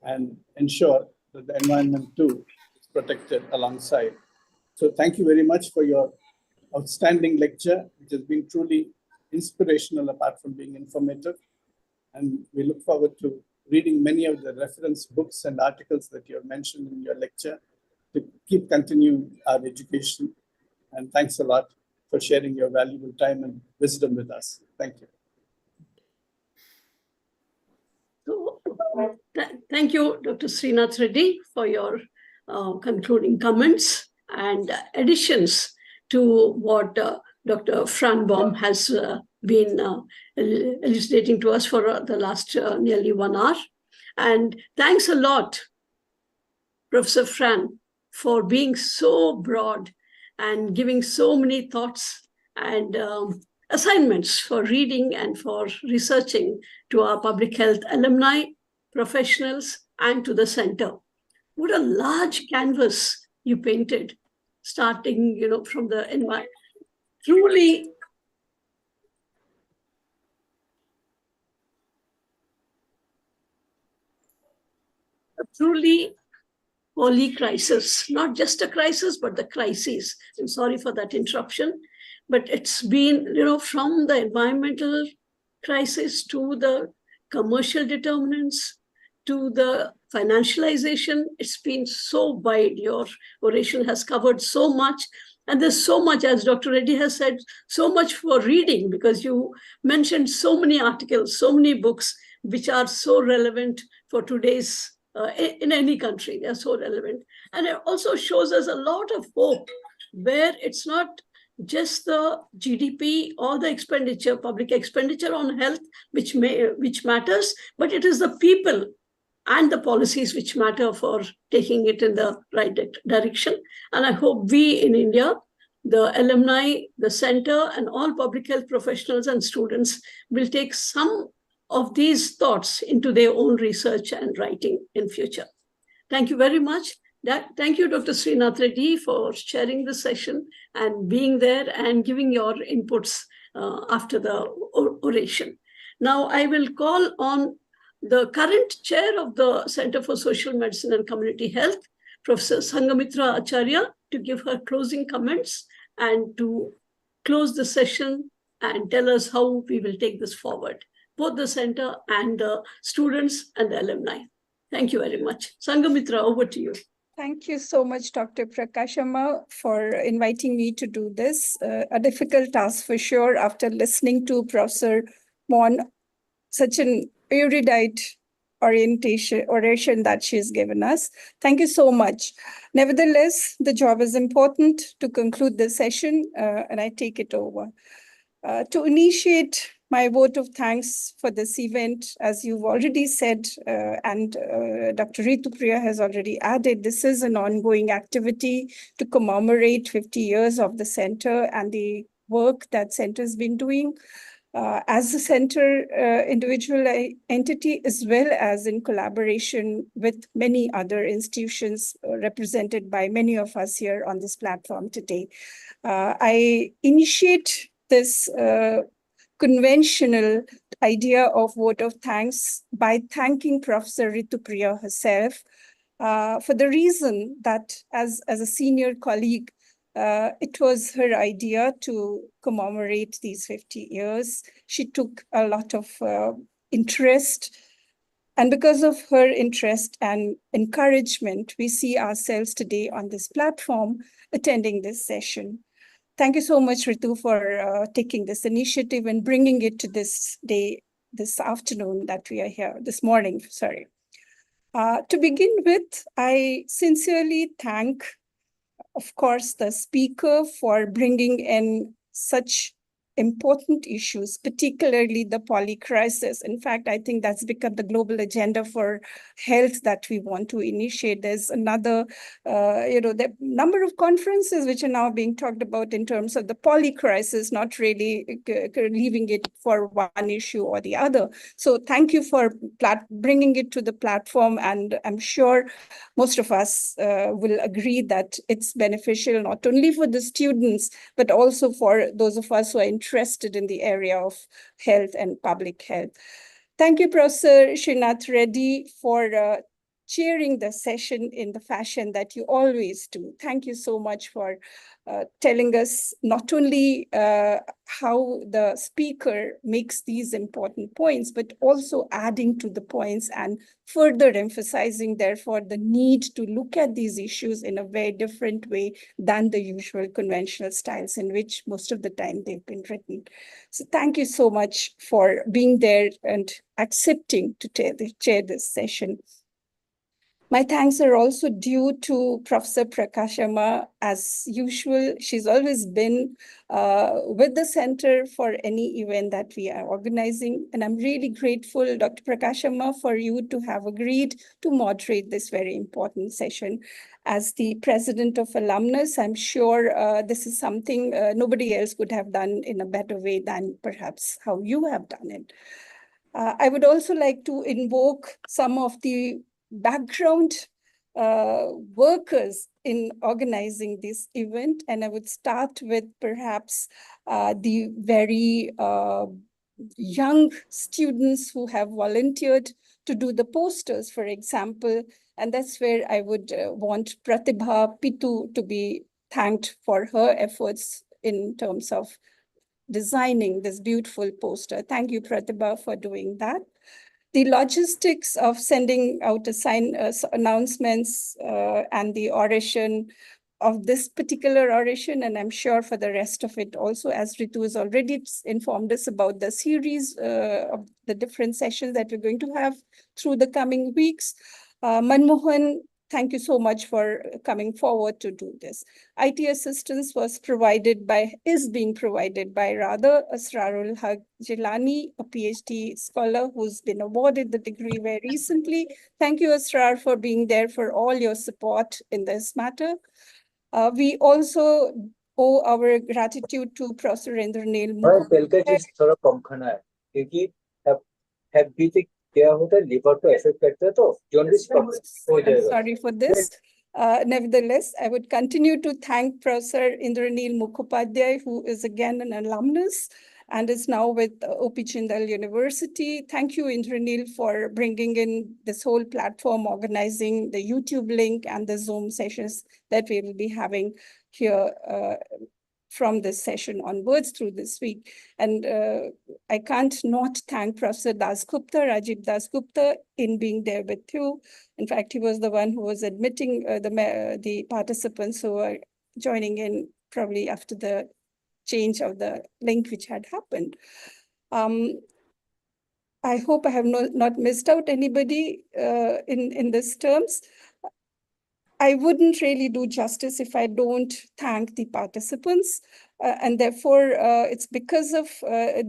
and ensure that the environment too is protected alongside. So thank you very much for your outstanding lecture, which has been truly inspirational apart from being informative. And we look forward to reading many of the reference books and articles that you have mentioned in your lecture to keep continuing our education. And thanks a lot for sharing your valuable time and wisdom with us. Thank you. So, thank you, Dr. Srinath Reddy, for your concluding comments and additions to what Dr. Fran Baum has been elucidating to us for the last nearly 1 hour. And thanks a lot, Professor Fran, for being so broad and giving so many thoughts and assignments for reading and for researching to our public health alumni, professionals, and to the center. What a large canvas you painted, starting, from the environment. Truly poly crisis, not just a crisis, but the crises. I'm sorry for that interruption, but it's been, from the environmental crisis to the commercial determinants to the financialization. It's been so wide. Your oration has covered so much. And there's so much, as Dr. Reddy has said, so much for reading, because you mentioned so many articles, so many books, which are so relevant for today's, in any country, they're so relevant. And it also shows us a lot of hope, where it's not just the GDP or the expenditure, public expenditure on health, which matters, but it is the people and the policies which matter for taking it in the right direction. And I hope we in India, the alumni, the center, and all public health professionals and students will take some of these thoughts into their own research and writing in future. Thank you very much. Thank you, Dr. Srinath Reddy, for sharing the session and being there and giving your inputs after the oration. Now, I will call on the current chair of the Center for Social Medicine and Community Health, Professor Sangamitra Acharya, to give her closing comments and to close the session and tell us how we will take this forward, both the center and the students and the alumni. Thank you very much. Sangamitra, over to you. Thank you so much, Dr. Prakashama, for inviting me to do this. A difficult task for sure after listening to Professor Mon, such an erudite oration that she's given us. Thank you so much. Nevertheless, the job is important to conclude the session, and I take it over. To initiate my vote of thanks for this event, as you've already said, and Dr. Ritupriya has already added, this is an ongoing activity to commemorate 50 years of the center and the work that center has been doing. As a center individual entity, as well as in collaboration with many other institutions represented by many of us here on this platform today. I initiate this conventional idea of vote of thanks by thanking Professor Ritupriya herself for the reason that as a senior colleague, it was her idea to commemorate these 50 years. She took a lot of interest. And because of her interest and encouragement, we see ourselves today on this platform attending this session. Thank you so much, Ritu, for taking this initiative and bringing it to this day, this afternoon that we are here, this morning, sorry. To begin with, I sincerely thank, of course, the speaker for bringing in such important issues, particularly the poly crisis. In fact, I think that's become the global agenda for health that we want to initiate. There's another, the number of conferences which are now being talked about in terms of the poly crisis, not really leaving it for one issue or the other. So thank you for bringing it to the platform. And I'm sure most of us will agree that it's beneficial not only for the students, but also for those of us who are interested in the area of health and public health. Thank you, Professor Srinath Reddy, for chairing the session in the fashion that you always do. Thank you so much for telling us not only how the speaker makes these important points, but also adding to the points and further emphasizing, therefore, the need to look at these issues in a very different way than the usual conventional styles in which most of the time they've been written. So thank you so much for being there and accepting to chair this session. My thanks are also due to Professor Prakashama. As usual, she's always been with the center for any event that we are organizing. And I'm really grateful, Dr. Prakashama, for you to have agreed to moderate this very important session. As the president of alumnus, I'm sure this is something nobody else could have done in a better way than perhaps how you have done it. I would also like to invoke some of the background workers in organizing this event. And I would start with perhaps the very young students who have volunteered to do the posters, for example. And that's where I would want Pratibha Pitu to be thanked for her efforts in terms of designing this beautiful poster. Thank you, Pratibha, for doing that. The logistics of sending out announcements and the oration of this particular oration, and I'm sure for the rest of it also, as Ritu has already informed us about the series of the different sessions that we're going to have through the coming weeks. Manmohan, thank you so much for coming forward to do this. IT assistance is being provided by Asrarul Haq Jilani, a PhD scholar who's been awarded the degree very recently. Thank you, Asrar, for being there, for all your support in this matter. We also owe our gratitude to Professor Indranil Mukherjee. थोड़ा कम खाना है क्योंकि happy से क्या होता है liver को effect करता है तो जॉन्डिस हो जाएगा. Sorry for this. Nevertheless, I would continue to thank Professor Indranil Mukhopadhyay, who is again an alumnus and is now with OP Jindal University. Thank you, Indranil, for bringing in this whole platform, organizing the YouTube link and the Zoom sessions that we will be having here from this session onwards through this week. And I can't not thank Professor Dasgupta, Rajiv Dasgupta, in being there with you. In fact, he was the one who was admitting the participants who are joining in probably after the change of the link which had happened. I hope I have not missed out anybody in these terms. I wouldn't really do justice if I don't thank the participants. And therefore, it's because of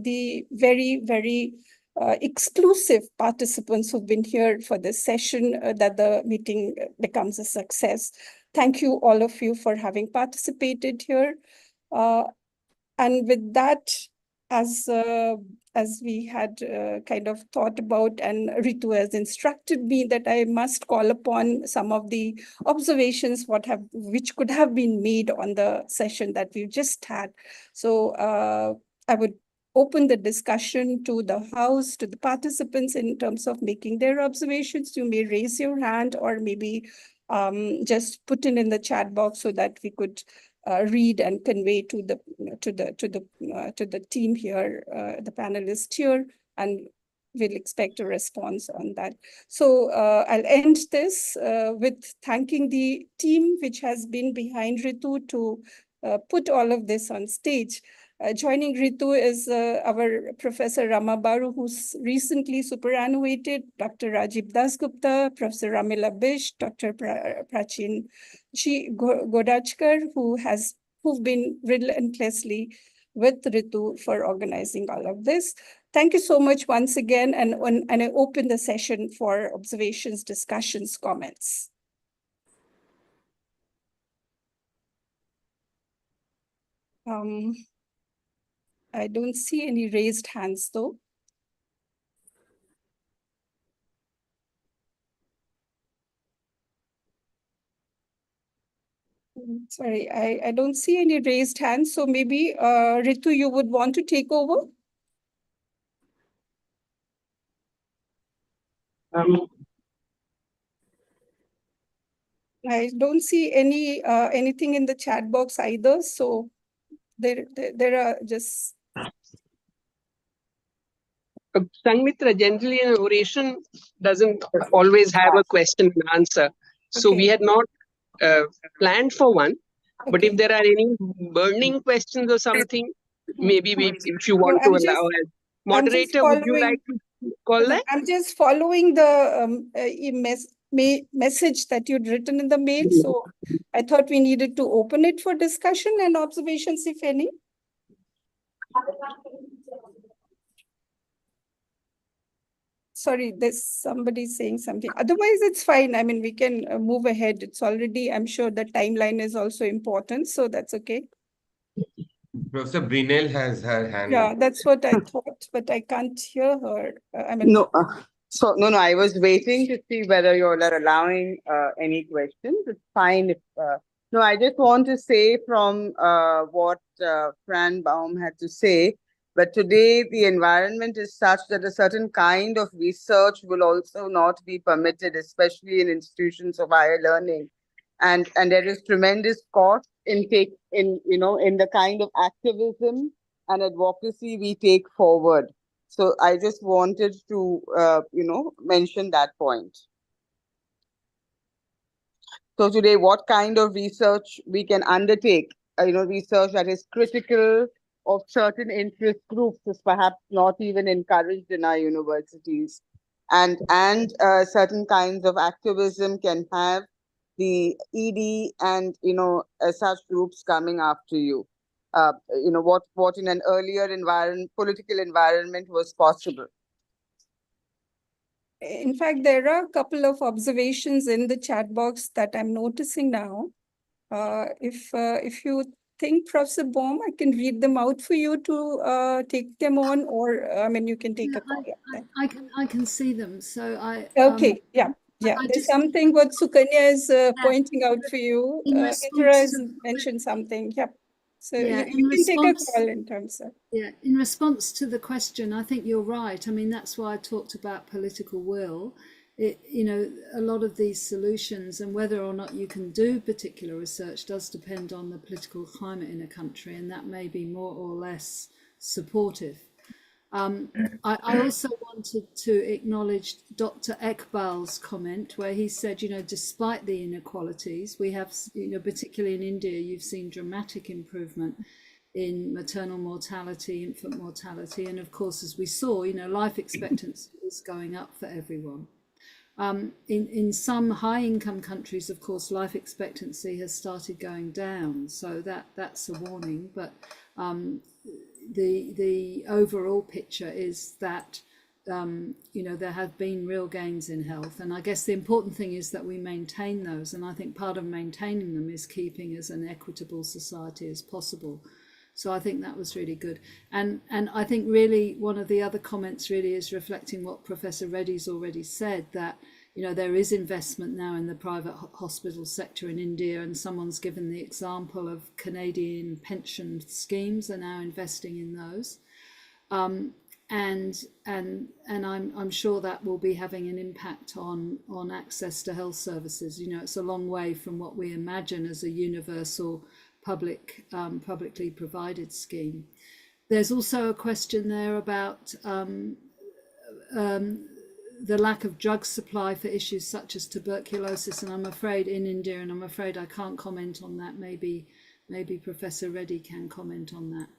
the very, very exclusive participants who've been here for this session that the meeting becomes a success. Thank you, all of you, for having participated here. And with that, as we had kind of thought about, and Ritu has instructed me that I must call upon some of the observations which could have been made on the session that we've just had. So I would open the discussion to the house, to the participants in terms of making their observations. You may raise your hand or maybe just put it in the chat box so that we could read and convey to the team here, the panelists here, and we'll expect a response on that. So I'll end this with thanking the team which has been behind Ritu to put all of this on stage. Joining Ritu is our Professor Rama Baru, who's recently superannuated, Dr. Rajiv Dasgupta, Professor Ramila Bish, Dr. Prachin G. Godachkar, who've been relentlessly with Ritu for organizing all of this. Thank you so much once again, and I open the session for observations, discussions, comments. I don't see any raised hands though. Sorry, I don't see any raised hands. So maybe Ritu, you would want to take over? I don't see anything in the chat box either. So there are just. Sangmitra, generally an oration doesn't always have a question and answer. So we had not planned for one. But if there are any burning questions or something, maybe if you want to allow as moderator, would you like to call that? I'm just following the message that you'd written in the mail. So I thought we needed to open it for discussion and observations, if any. Sorry, there's somebody saying something. Otherwise, it's fine. I mean, we can move ahead. It's already, I'm sure the timeline is also important. So that's okay. Professor Brinell has her hand. Yeah, that's what I thought, but I can't hear her. I mean, no, no, I was waiting to see whether you all are allowing any questions. It's fine if. No, I just want to say from what Fran Baum had to say, but today the environment is such that a certain kind of research will also not be permitted, especially in institutions of higher learning. And there is tremendous cost in the kind of activism and advocacy we take forward. So I just wanted to, mention that point. So today, what kind of research we can undertake? Research that is critical of certain interest groups is perhaps not even encouraged in our universities, and certain kinds of activism can have the ED and such groups coming after you. What in an earlier political environment was possible. In fact, there are a couple of observations in the chat box that I'm noticing now. If you think, Professor Baum, I can read them out for you to take them on, or I mean, you can take a copy of them. I can see them. So I. Okay. Yeah. There's something what Sukanya is pointing out for you. Indra has mentioned something. Yep. So you can take a call in terms of. Yeah, in response to the question, I think you're right. I mean, that's why I talked about political will. A lot of these solutions and whether or not you can do particular research does depend on the political climate in a country, and that may be more or less supportive. I also wanted to acknowledge Dr. Ekbal's comment where he said, despite the inequalities, we have, particularly in India, you've seen dramatic improvement in maternal mortality, infant mortality, and of course, as we saw, life expectancy is going up for everyone. In some high-income countries, of course, life expectancy has started going down, so that's a warning. But the overall picture is that there have been real gains in health, and I guess the important thing is that we maintain those. And I think part of maintaining them is keeping as an equitable society as possible. So I think that was really good. And I think really one of the other comments really is reflecting what Professor Reddy's already said, that there is investment now in the private hospital sector in India, and someone's given the example of Canadian pension schemes are now investing in those. And I'm sure that will be having an impact on access to health services. It's a long way from what we imagine as a universal publicly provided scheme. There's also a question there about the lack of drug supply for issues such as tuberculosis, and I'm afraid in India, and I'm afraid I can't comment on that. Maybe Professor Reddy can comment on that.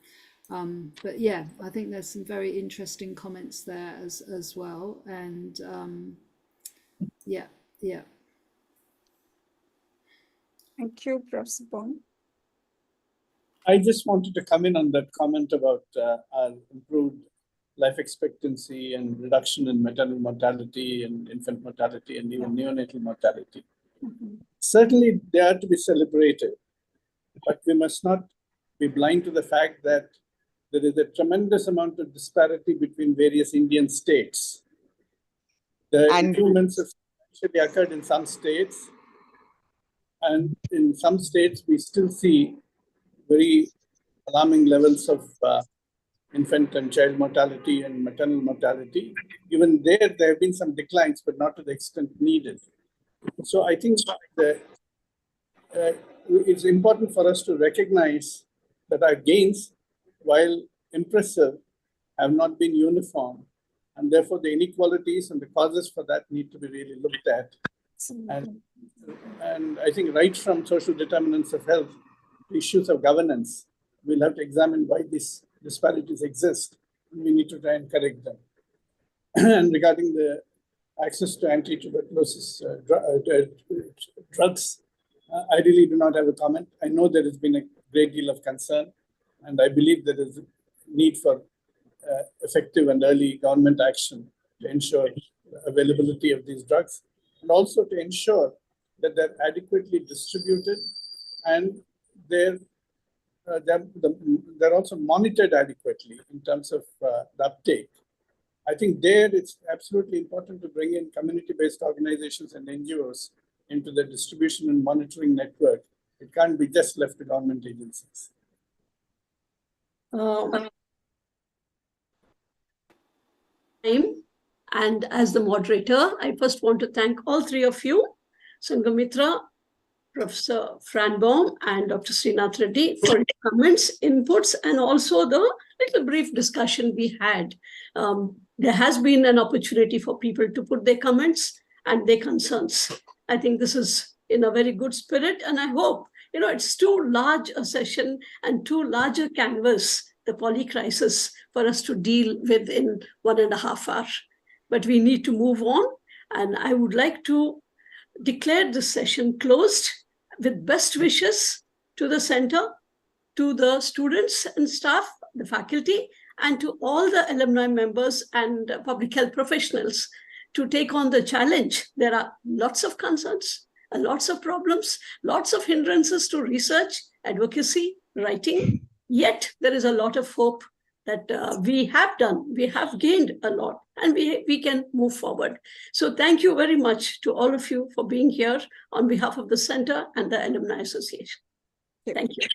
But yeah, I think there's some very interesting comments there as well. And yeah. Thank you, Professor Baum. I just wanted to come in on that comment about our improved life expectancy and reduction in maternal mortality and infant mortality and even neonatal mortality. Certainly, they are to be celebrated, but we must not be blind to the fact that there is a tremendous amount of disparity between various Indian states. The improvements have actually occurred in some states, and in some states, we still see very alarming levels of infant and child mortality and maternal mortality. Even there have been some declines, but not to the extent needed. So I think the it's important for us to recognize that our gains, while impressive, have not been uniform. And therefore, the inequalities and the causes for that need to be really looked at. And I think right from social determinants of health to issues of governance, we'll have to examine why these disparities exist, and we need to try and correct them. And regarding the access to anti-tuberculosis drugs, I really do not have a comment. I know there has been a great deal of concern, and I believe there is a need for effective and early government action to ensure availability of these drugs, and also to ensure that they're adequately distributed and they're also monitored adequately in terms of the uptake. I think there it's absolutely important to bring in community-based organizations and NGOs into the distribution and monitoring network. It can't be just left to government agencies. And as the moderator, I first want to thank all three of you, Sanghamitra, Professor Fran Baum, and Dr. Srinath Reddy, for your comments, inputs, and also the little brief discussion we had. There has been an opportunity for people to put their comments and their concerns. I think this is in a very good spirit, and I hope, it's too large a session and too large a canvas, the poly crisis, for us to deal with in 1.5 hours. But we need to move on, and I would like to declare this session closed with best wishes to the center, to the students and staff, the faculty, and to all the alumni members and public health professionals to take on the challenge. There are lots of concerns, lots of problems, lots of hindrances to research, advocacy, writing. Yet there is a lot of hope that we have gained a lot, and we can move forward. So thank you very much to all of you for being here on behalf of the Center and the Alumni Association. Thank you.